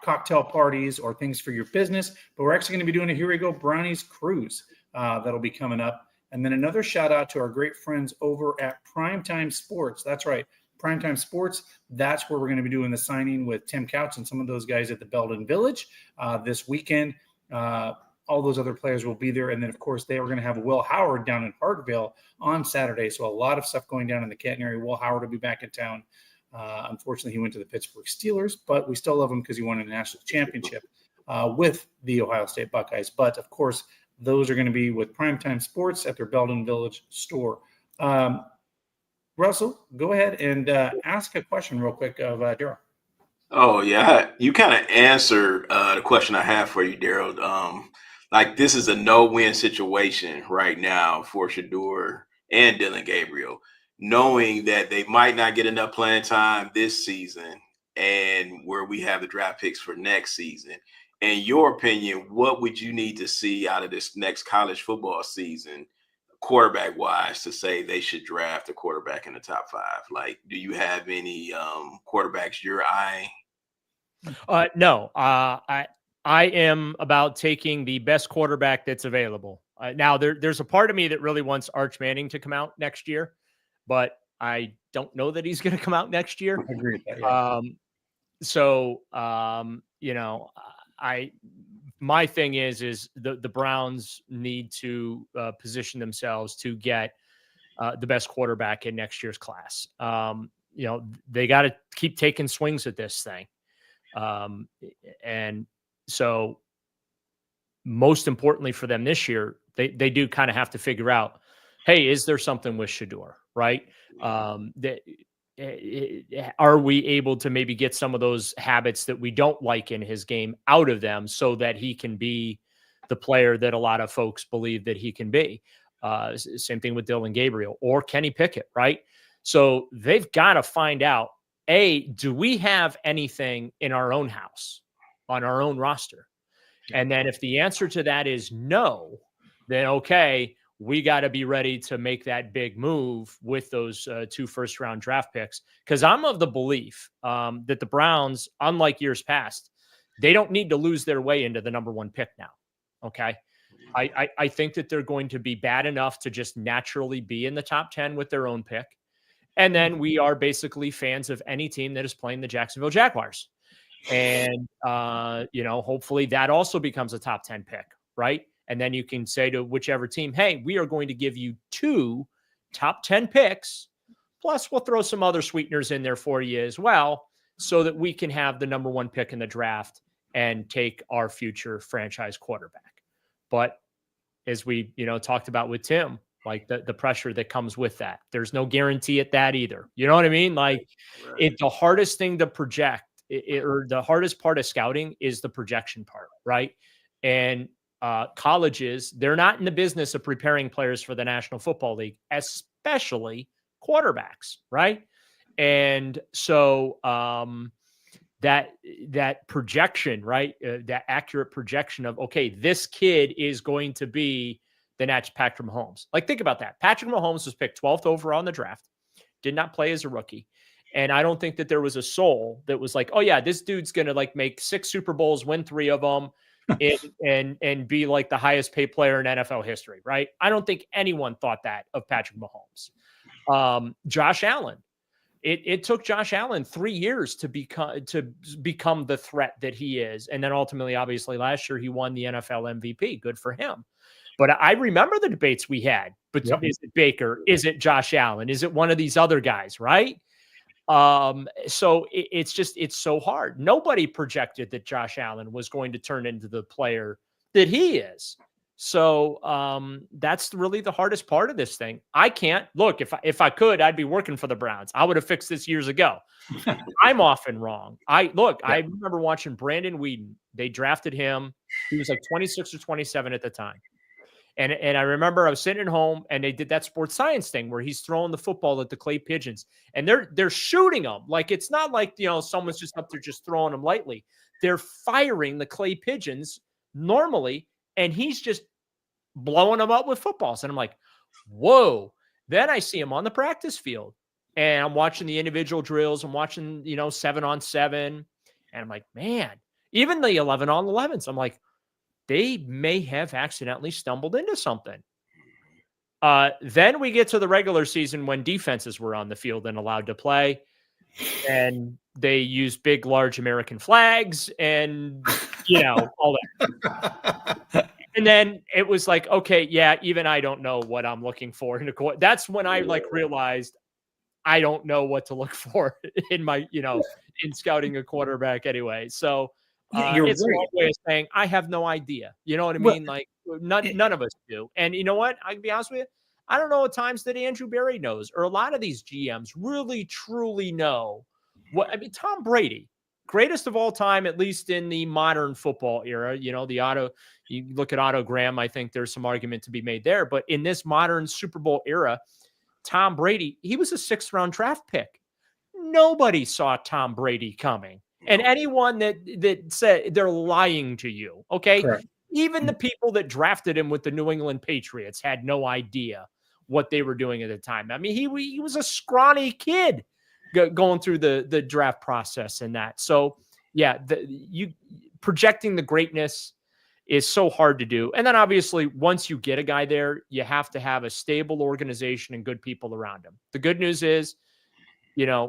cocktail parties or things for your business. But we're actually going to be doing a Here We Go Brownies cruise that'll be coming up. And then another shout out to our great friends over at Primetime Sports. That's right, Primetime Sports. That's where we're going to be doing the signing with Tim Couch and some of those guys at the Belden Village this weekend. All those other players will be there. And then, of course, they are going to have Will Howard down in Hartville on Saturday. So a lot of stuff going down in the Canton area. Will Howard will be back in town. Unfortunately, he went to the Pittsburgh Steelers, but we still love him because he won a national championship with the Ohio State Buckeyes. But, of course, those are going to be with Primetime Sports at their Belden Village store. Russell, go ahead and ask a question real quick of Daryl. Oh, yeah. You kind of answered the question I have for you, Daryl. Like, this is a no-win situation right now for Shedeur and Dylan Gabriel, knowing that they might not get enough playing time this season and where we have the draft picks for next season. In your opinion, what would you need to see out of this next college football season, quarterback-wise, to say they should draft a quarterback in the top 5? Like, do you have any quarterbacks you're eyeing? No. I am about taking the best quarterback that's available. Now, there's a part of me that really wants Arch Manning to come out next year, but I don't know that he's going to come out next year. I agree with that. Yeah. My thing is the Browns need to position themselves to get the best quarterback in next year's class. They got to keep taking swings at this thing. And so most importantly for them this year, they do kind of have to figure out, hey, is there something with Shedeur, right? Are we able to maybe get some of those habits that we don't like in his game out of them so that he can be the player that a lot of folks believe that he can be? Same thing with Dylan Gabriel or Kenny Pickett, right? So they've got to find out, do we have anything in our own house, on our own roster? And then if the answer to that is no, then okay, we got to be ready to make that big move with those 2 first-round draft picks. Because I'm of the belief that the Browns, unlike years past, they don't need to lose their way into the number 1 pick now. Okay. I think that they're going to be bad enough to just naturally be in the top 10 with their own pick. And then we are basically fans of any team that is playing the Jacksonville Jaguars. And, hopefully that also becomes a top 10 pick, right? And then you can say to whichever team, hey, we are going to give you 2 top 10 picks, plus we'll throw some other sweeteners in there for you as well, so that we can have the number 1 pick in the draft and take our future franchise quarterback. But as we, talked about with Tim, like the pressure that comes with that. There's no guarantee at that either. You know what I mean? Like the hardest thing to project or the hardest part of scouting is the projection part, right? And colleges, they're not in the business of preparing players for the National Football League, especially quarterbacks, right? And so that projection, right? That accurate projection of, okay, this kid is going to be the next Patrick Mahomes. Like, think about that. Patrick Mahomes was picked 12th overall in the draft, did not play as a rookie. And I don't think that there was a soul that was like, oh yeah, this dude's going to like make 6 Super Bowls, win 3 of them, and be like the highest paid player in NFL history, right? I don't think anyone thought that of Patrick Mahomes. Josh Allen. It took Josh Allen 3 years to become the threat that he is. And then ultimately, obviously, last year he won the NFL MVP. Good for him. But I remember the debates we had. But Is it Baker? Is it Josh Allen? Is it one of these other guys, right? So it's so hard. Nobody projected that Josh Allen was going to turn into the player that he is. So that's really the hardest part of this thing. I can't look, if I could, I'd be working for the Browns. I would have fixed this years ago. I'm often wrong. I remember watching Brandon Weeden. They drafted him. He was like 26 or 27 at the time. And I remember I was sitting at home and they did that sports science thing where he's throwing the football at the clay pigeons and they're shooting them. Like, it's not like, someone's just up there just throwing them lightly. They're firing the clay pigeons normally, and he's just blowing them up with footballs. And I'm like, whoa. Then I see him on the practice field and I'm watching the individual drills. I'm watching, 7-on-7. And I'm like, man, even the 11-on-11s, I'm like, they may have accidentally stumbled into something. Then we get to the regular season when defenses were on the field and allowed to play. And they use big, large American flags and, all that. And then it was like, okay, yeah, even I don't know what I'm looking for. That's when I realized I don't know what to look for in my, in scouting a quarterback anyway. So it's a long way of saying I have no idea. You know what I mean? Like none of us do. And you know what? I can be honest with you. I don't know at times that Andrew Berry knows, or a lot of these GMs really, truly know what. I mean, Tom Brady, greatest of all time, at least in the modern football era. You look at Otto Graham, I think there's some argument to be made there. But in this modern Super Bowl era, Tom Brady, he was a 6th-round draft pick. Nobody saw Tom Brady coming. And anyone that said, they're lying to you, okay? Correct. Even the people that drafted him with the New England Patriots had no idea what they were doing at the time. I mean, he was a scrawny kid going through the draft process and that. So, yeah, projecting the greatness is so hard to do. And then obviously, once you get a guy there, you have to have a stable organization and good people around him. The good news is,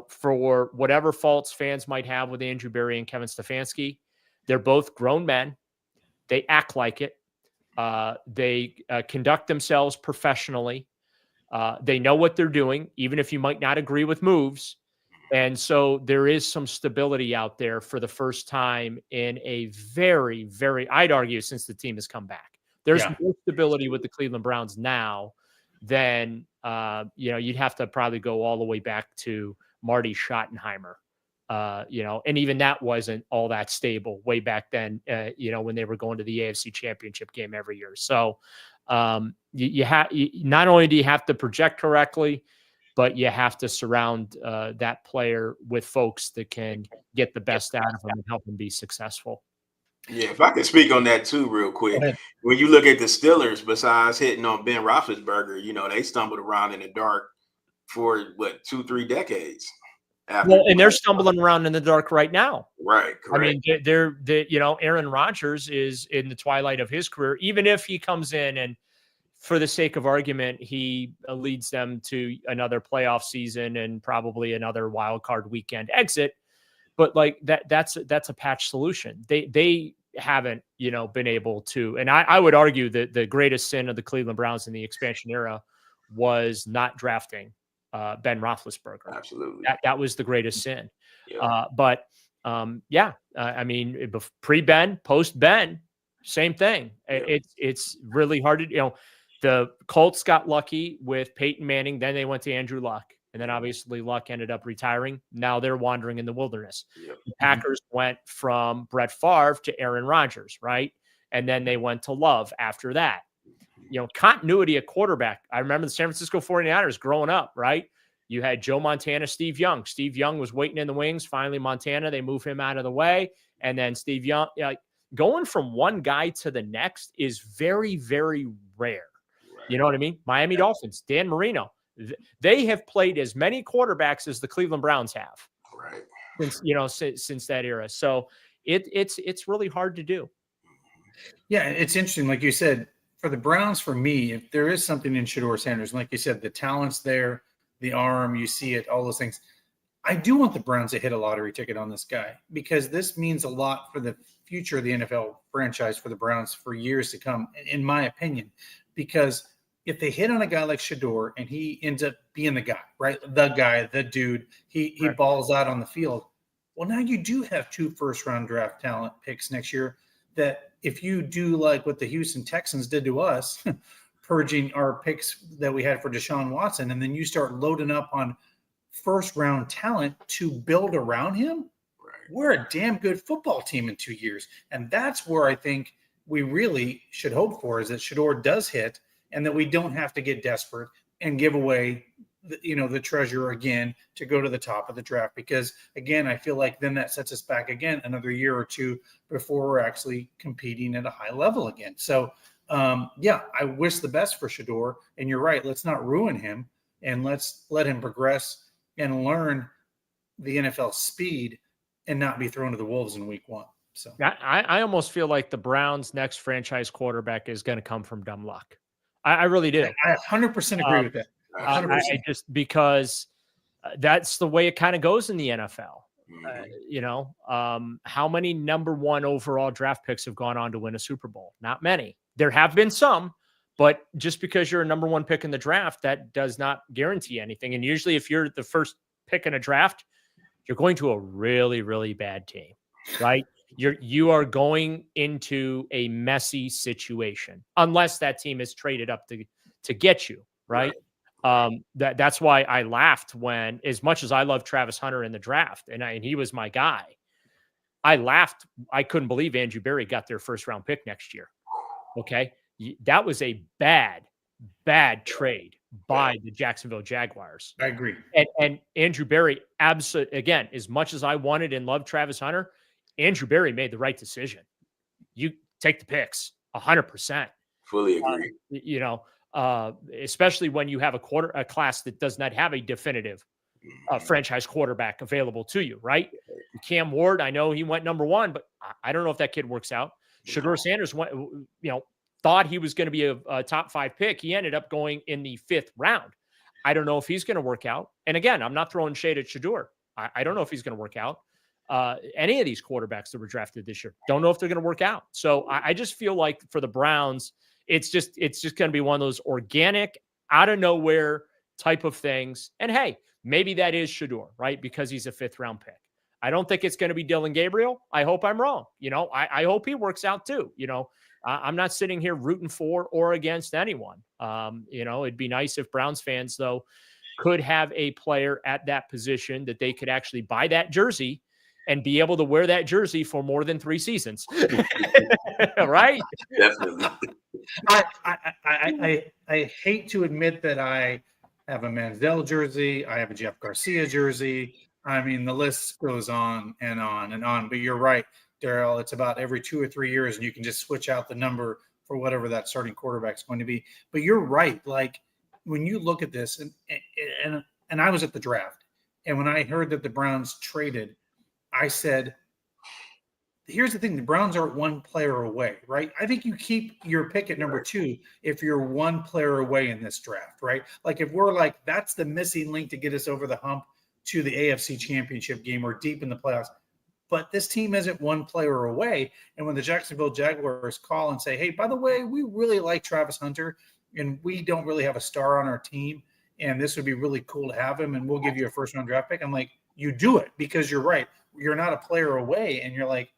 for whatever faults fans might have with Andrew Berry and Kevin Stefanski, they're both grown men. They act like it. They conduct themselves professionally. They know what they're doing, even if you might not agree with moves. And so there is some stability out there for the first time in a very, very, I'd argue, since the team has come back. There's more stability with the Cleveland Browns now than, you'd have to probably go all the way back to Marty Schottenheimer, and even that wasn't all that stable way back then, when they were going to the AFC Championship game every year. So you not only do you have to project correctly, but you have to surround that player with folks that can get the best out of them and help them be successful. Yeah, if I could speak on that too real quick. When you look at the Steelers, besides hitting on Ben Roethlisberger, they stumbled around in the dark for 2-3 decades. And they're stumbling around in the dark right now. Right, correct. I mean, Aaron Rodgers is in the twilight of his career, even if he comes in and, for the sake of argument, he leads them to another playoff season and probably another wild card weekend exit. But like that's a patch solution. They haven't, been able to. And I would argue that the greatest sin of the Cleveland Browns in the expansion era was not drafting Ben Roethlisberger. Absolutely. That was the greatest sin. Yeah. I mean, pre-Ben, post-Ben, same thing. Yeah. It's really hard to, The Colts got lucky with Peyton Manning. Then they went to Andrew Luck. And then obviously Luck ended up retiring. Now they're wandering in the wilderness. Yep. The Packers went from Brett Favre to Aaron Rodgers, right? And then they went to Love after that. Continuity at quarterback. I remember the San Francisco 49ers growing up, right? You had Joe Montana, Steve Young. Steve Young was waiting in the wings. Finally, Montana, they move him out of the way. And then Steve Young, going from one guy to the next is very, very rare. Right. You know what I mean? Miami Dolphins, Dan Marino. They have played as many quarterbacks as the Cleveland Browns have, right? Since that era. So it's really hard to do. Yeah, it's interesting. Like you said, for the Browns, for me, if there is something in Shedeur Sanders, like you said, the talent's there, the arm, you see it, all those things. I do want the Browns to hit a lottery ticket on this guy because this means a lot for the future of the NFL franchise for the Browns for years to come, in my opinion, because if they hit on a guy like Shedeur and he ends up being the guy, right? The guy, the dude, he right. balls out on the field. Well, now you do have 2 first-round draft talent picks next year that if you do like what the Houston Texans did to us, purging our picks that we had for Deshaun Watson, and then you start loading up on first-round talent to build around him, right. We're a damn good football team in 2 years. And that's where I think we really should hope for is that Shedeur does hit and that we don't have to get desperate and give away the treasure again to go to the top of the draft. Because, again, I feel like then that sets us back again another year or two before we're actually competing at a high level again. So, I wish the best for Shedeur. And you're right, let's not ruin him and let's let him progress and learn the NFL speed and not be thrown to the wolves in week 1. So I almost feel like the Browns' next franchise quarterback is going to come from dumb luck. I really do. I 100% agree with that. 100%. I just because that's the way it kind of goes in the NFL. How many number 1 overall draft picks have gone on to win a Super Bowl? Not many. There have been some, but just because you're a number 1 pick in the draft, that does not guarantee anything. And usually if you're the first pick in a draft, you're going to a really, really bad team, right? You are going into a messy situation unless that team is traded up to get you, right? That's why I laughed when, as much as I love Travis Hunter in the draft, and he was my guy, I laughed. I couldn't believe Andrew Berry got their first round pick next year. Okay. That was a bad trade by the Jacksonville Jaguars. I agree. And Andrew Berry, absolutely, again, as much as I wanted and loved Travis Hunter, Andrew Berry made the right decision. You take the picks 100%. Fully agree. Especially when you have a class that does not have a definitive franchise quarterback available to you, right? Cam Ward, I know he went number 1, but I don't know if that kid works out. Shedeur Sanders went, thought he was going to be a top 5 pick. He ended up going in the 5th round. I don't know if he's going to work out. And again, I'm not throwing shade at Shedeur. I don't know if he's going to work out. Any of these quarterbacks that were drafted this year, don't know if they're going to work out. So I just feel like for the Browns, it's just going to be one of those organic, out of nowhere type of things. And hey, maybe that is Shedeur, right? Because he's a 5th round pick. I don't think it's going to be Dylan Gabriel. I hope I'm wrong. I hope he works out too. I'm not sitting here rooting for or against anyone. It'd be nice if Browns fans, though, could have a player at that position that they could actually buy that jersey and be able to wear that jersey for more than 3 seasons. Right? Definitely. I hate to admit that I have a Manziel jersey. I have a Jeff Garcia jersey. I mean, the list goes on and on and on. But you're right, Daryl. It's about every 2 or 3 years, and you can just switch out the number for whatever that starting quarterback is going to be. But you're right. Like, when you look at this, and I was at the draft, and when I heard that the Browns traded, I said, here's the thing. The Browns are 1 player away, right? I think you keep your pick at number 2 if you're 1 player away in this draft, right? Like if we're like, that's the missing link to get us over the hump to the AFC Championship game or deep in the playoffs. But this team isn't 1 player away. And when the Jacksonville Jaguars call and say, hey, by the way, we really like Travis Hunter and we don't really have a star on our team, and this would be really cool to have him, and we'll give you a first-round draft pick. I'm like, you do it because you're right. You're not a player away, and you're like,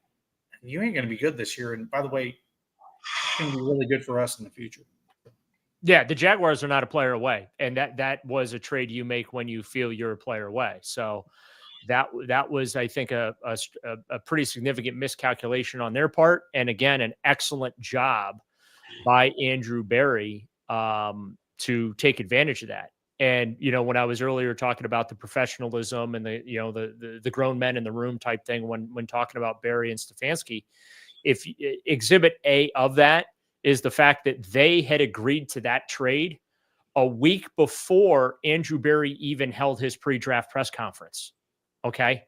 you ain't going to be good this year. And by the way, it's going to be really good for us in the future. Yeah, the Jaguars are not a player away, and that was a trade you make when you feel you're a player away. So that was, I think, a pretty significant miscalculation on their part, and again, an excellent job by Andrew Berry to take advantage of that. And when I was earlier talking about the professionalism and the grown men in the room type thing when talking about Berry and Stefanski, if exhibit A of that is the fact that they had agreed to that trade a week before Andrew Berry even held his pre-draft press conference. Okay.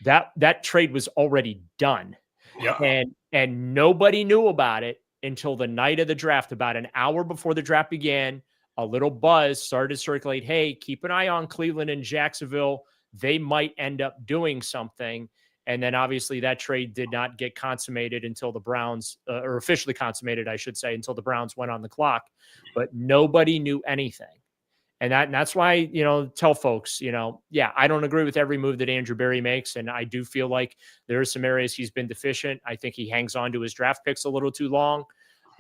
That trade was already done. Yeah. And nobody knew about it until the night of the draft. About an hour before the draft began, a little buzz started to circulate. Hey, keep an eye on Cleveland and Jacksonville. They might end up doing something. And then obviously that trade did not get consummated until the Browns, or officially consummated, I should say, until the Browns went on the clock. But nobody knew anything. And that's why, tell folks, yeah, I don't agree with every move that Andrew Berry makes. And I do feel like there are some areas he's been deficient. I think he hangs on to his draft picks a little too long.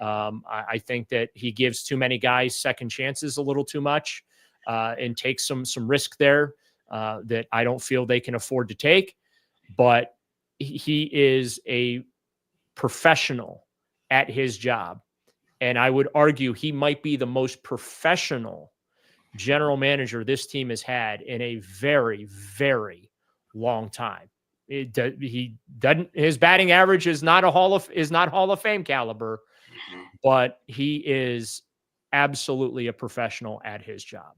I think that he gives too many guys second chances a little too much and takes some risk there that I don't feel they can afford to take. But he is a professional at his job. And I would argue he might be the most professional general manager this team has had in a very, very long time. He doesn't. His batting average is not Hall of Fame caliber, but he is absolutely a professional at his job.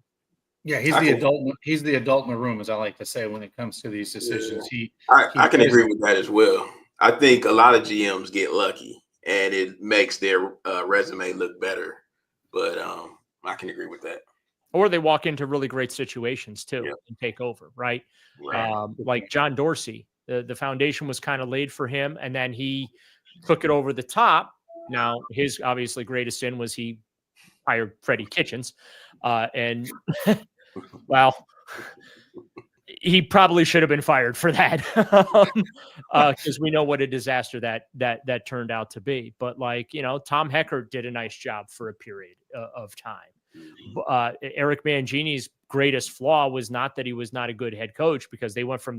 Yeah, he's the adult. He's the adult in the room, as I like to say, when it comes to these decisions. Yeah. I can agree with that as well. I think a lot of GMs get lucky, and it makes their resume look better. But I can agree with that. Or they walk into really great situations too and take over, right? Like John Dorsey, the foundation was kind of laid for him, and then he took it over the top. Now, his obviously greatest sin was he hired Freddie Kitchens, and well, he probably should have been fired for that because we know what a disaster that turned out to be. But Tom Heckert did a nice job for a period of time. Eric Mangini's greatest flaw was not that he was not a good head coach, because they went from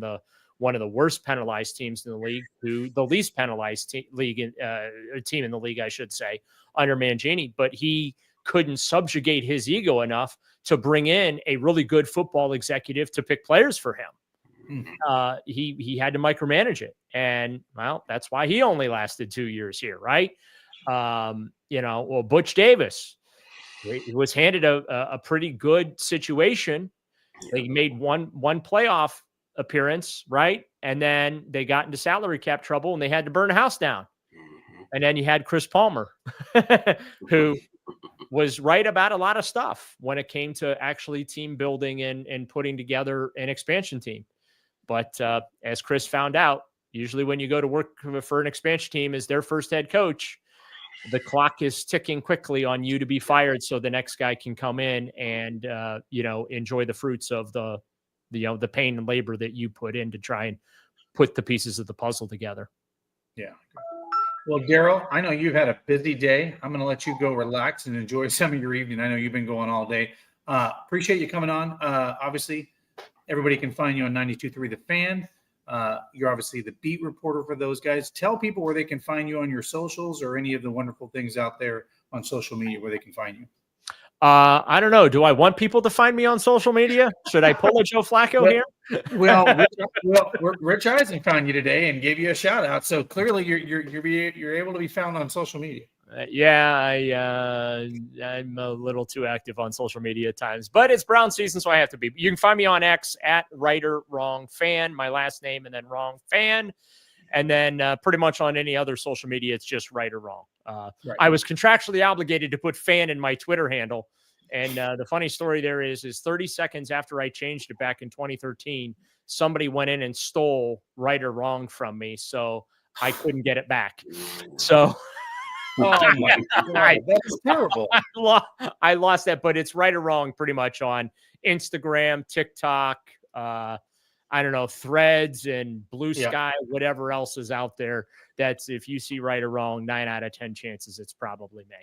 one of the worst penalized teams in the league to the least penalized team in the league, I should say, under Mangini. But he couldn't subjugate his ego enough to bring in a really good football executive to pick players for him. He had to micromanage it. And well, that's why he only lasted 2 years here. Right. Butch Davis, he was handed a pretty good situation. They made one playoff appearance. Right. And then they got into salary cap trouble and they had to burn a house down. And then you had Chris Palmer, who was right about a lot of stuff when it came to actually team building and putting together an expansion team. But as Chris found out, usually when you go to work for an expansion team as their first head coach, the clock is ticking quickly on you to be fired so the next guy can come in and, enjoy the fruits of the pain and labor that you put in to try and put the pieces of the puzzle together. Yeah. Well, Daryl, I know you've had a busy day. I'm going to let you go relax and enjoy some of your evening. I know you've been going all day. Appreciate you coming on. Obviously, everybody can find you on 92.3 The Fan. You're obviously the beat reporter for those guys. Tell people where they can find you on your socials or any of the wonderful things out there on social media where they can find you. I don't know. Do I want people to find me on social media? Should I pull a Joe Flacco here? Well, Rich Eisen found you today and gave you a shout out. So clearly you're able to be found on social media. I'm a little too active on social media at times, but it's Brown season, so I have to be. You can find me on X at Writer Wrong Fan, my last name, and then Wrong Fan. And then pretty much on any other social media, it's just right or wrong. Right. I was contractually obligated to put fan in my Twitter handle. And the funny story there is 30 seconds after I changed it back in 2013, somebody went in and stole right or wrong from me. So I couldn't get it back. So oh my God, that's terrible. I lost that, but it's right or wrong pretty much on Instagram, TikTok, I don't know, Threads and Blue Sky, whatever else is out there. That's if you see right or wrong, 9 out of 10 chances it's probably me.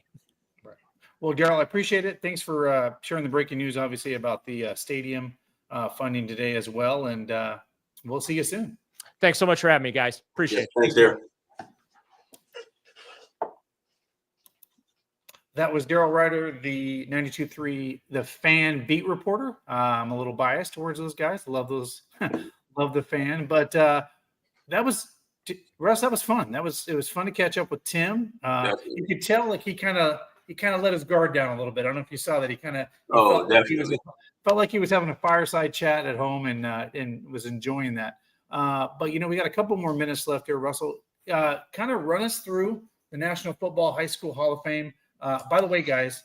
Right. Well, Daryl, I appreciate it. Thanks for sharing the breaking news, obviously, about the stadium funding today as well. And we'll see you soon. Thanks so much for having me, guys. Appreciate it. Thanks, Darryl. That was Daryl Ryder, the 92.3 The Fan beat reporter. I'm a little biased towards those guys. Love those, love The Fan. But that was, Russ, that was fun. It was fun to catch up with Tim. You could tell like he kind of let his guard down a little bit. I don't know if you saw that. He kind of felt like he was having a fireside chat at home and was enjoying that. But we got a couple more minutes left here, Russell. Kind of run us through the National Football High School Hall of Fame. By the way, guys,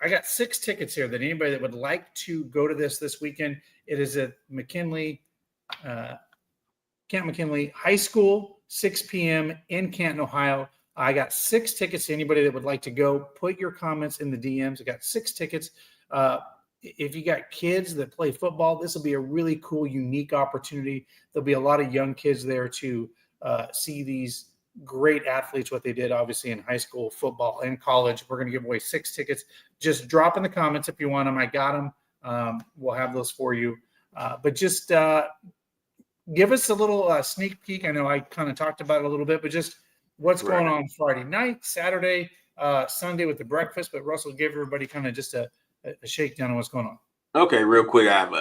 I got 6 tickets here that anybody that would like to go to this weekend. It is at Camp McKinley High School, 6 p.m. in Canton, Ohio. I got 6 tickets to anybody that would like to go. Put your comments in the DMs. I got 6 tickets. If you got kids that play football, this will be a really cool, unique opportunity. There'll be a lot of young kids there to see these great athletes, what they did obviously in high school football and college. We're going to give away 6 tickets. Just drop in the comments if you want them. I got them. We'll have those for you. But just give us a little sneak peek. I know I kind of talked about it a little bit, but just what's going on Friday night, Saturday, Sunday with the breakfast. But Russell, give everybody kind of just a shakedown on what's going on. Okay, real quick, I have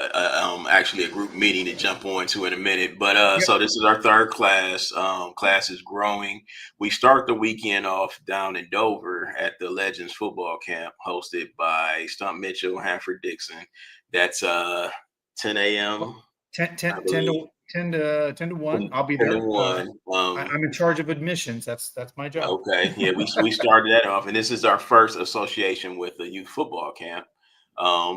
actually a group meeting to jump on to in a minute. But so this is our 3rd class. Class is growing. We start the weekend off down in Dover at the Legends football camp hosted by Stump Mitchell, Hanford Dixon. That's 10 a.m. 10 to 1. I'll be there. 10 to 1. I'm in charge of admissions. That's my job. Okay. Yeah, we started that off, and this is our first association with the youth football camp.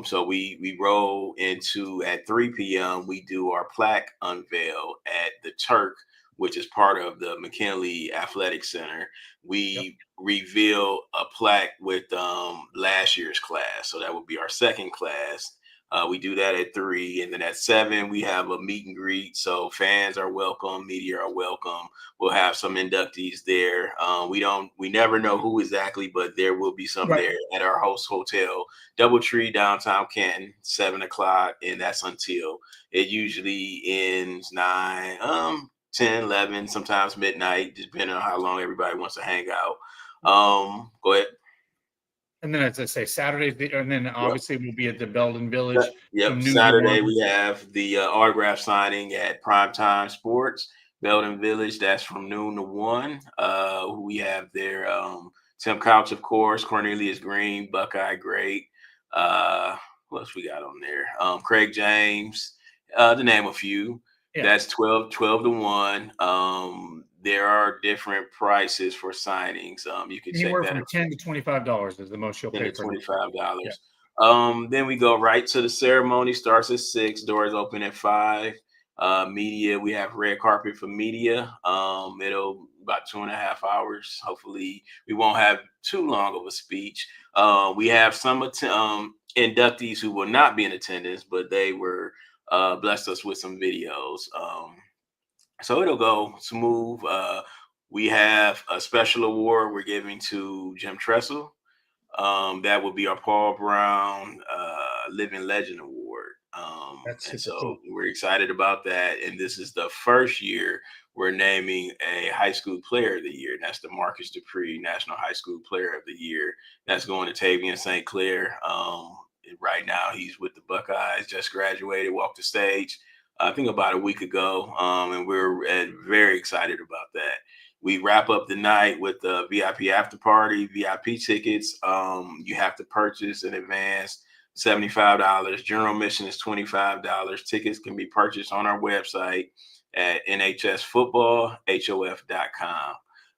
So we roll into at 3 p.m. We do our plaque unveil at the Turk, which is part of the McKinley Athletic Center. We reveal a plaque with last year's class. So that would be our 2nd class. We do that at 3, and then at 7 we have a meet and greet. So fans are welcome, media are welcome. We'll have some inductees there. We never know who exactly, but there will be some there at our host hotel, DoubleTree, downtown Canton, 7:00, and that's until it usually ends 9, 10, 11, sometimes midnight, depending on how long everybody wants to hang out. Go ahead. And then, as I say, Saturday, and then obviously we'll be at the Belden Village. Yep. Saturday we have the autograph signing at Primetime Sports, Belden Village. That's from noon to 1. We have there Tim Couch, of course, Cornelius Green, Buckeye Great. What else we got on there? Craig James, to name a few. Yeah. That's 12 to 1. There are different prices for signings. You can anywhere check that from $10 to $25 is the most you'll pay for $25. Yeah. Then we go right to the ceremony. Starts at 6. Doors open at 5. Media, we have red carpet for media. It'll about 2.5 hours. Hopefully, we won't have too long of a speech. We have some inductees who will not be in attendance, but they were blessed us with some videos. So it'll go smooth. We have a special award we're giving to Jim Tressel. That will be our Paul Brown Living Legend Award. And so cool. We're excited about that. And this is the first year we're naming a high school player of the year. And that's the Marcus Dupree National High School Player of the Year. That's going to Tavian St. Clair. Right now he's with the Buckeyes, just graduated, walked the stage. I think about a week ago, and we're very excited about that. We wrap up the night with the VIP after party, VIP tickets. You have to purchase in advance, $75. General admission is $25. Tickets can be purchased on our website at nhsfootballhof.com.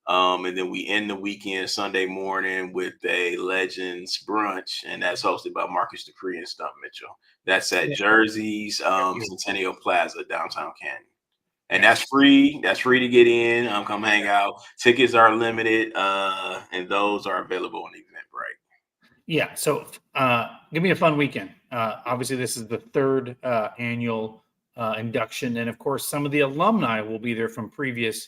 And then we end the weekend Sunday morning with a Legends brunch, and that's hosted by Marcus Dupree and Stump Mitchell. That's at Jersey's Centennial Plaza, downtown Canton. And that's free. That's free to get in. Come hang out. Tickets are limited, and those are available on Eventbrite. Yeah. So give me a fun weekend. Obviously, this is the 3rd annual induction. And, of course, some of the alumni will be there from previous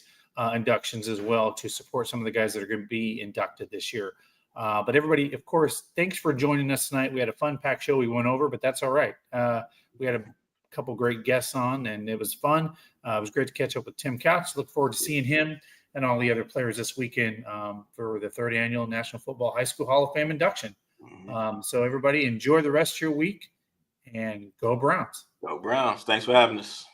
inductions as well to support some of the guys that are going to be inducted this year. But everybody, of course, thanks for joining us tonight. We had a fun-packed show. We went over, but that's all right. We had a couple great guests on, and it was fun. It was great to catch up with Tim Couch. Look forward to seeing him and all the other players this weekend for the 3rd annual National Football High School Hall of Fame induction. So everybody enjoy the rest of your week, and go Browns. Go Browns. Thanks for having us.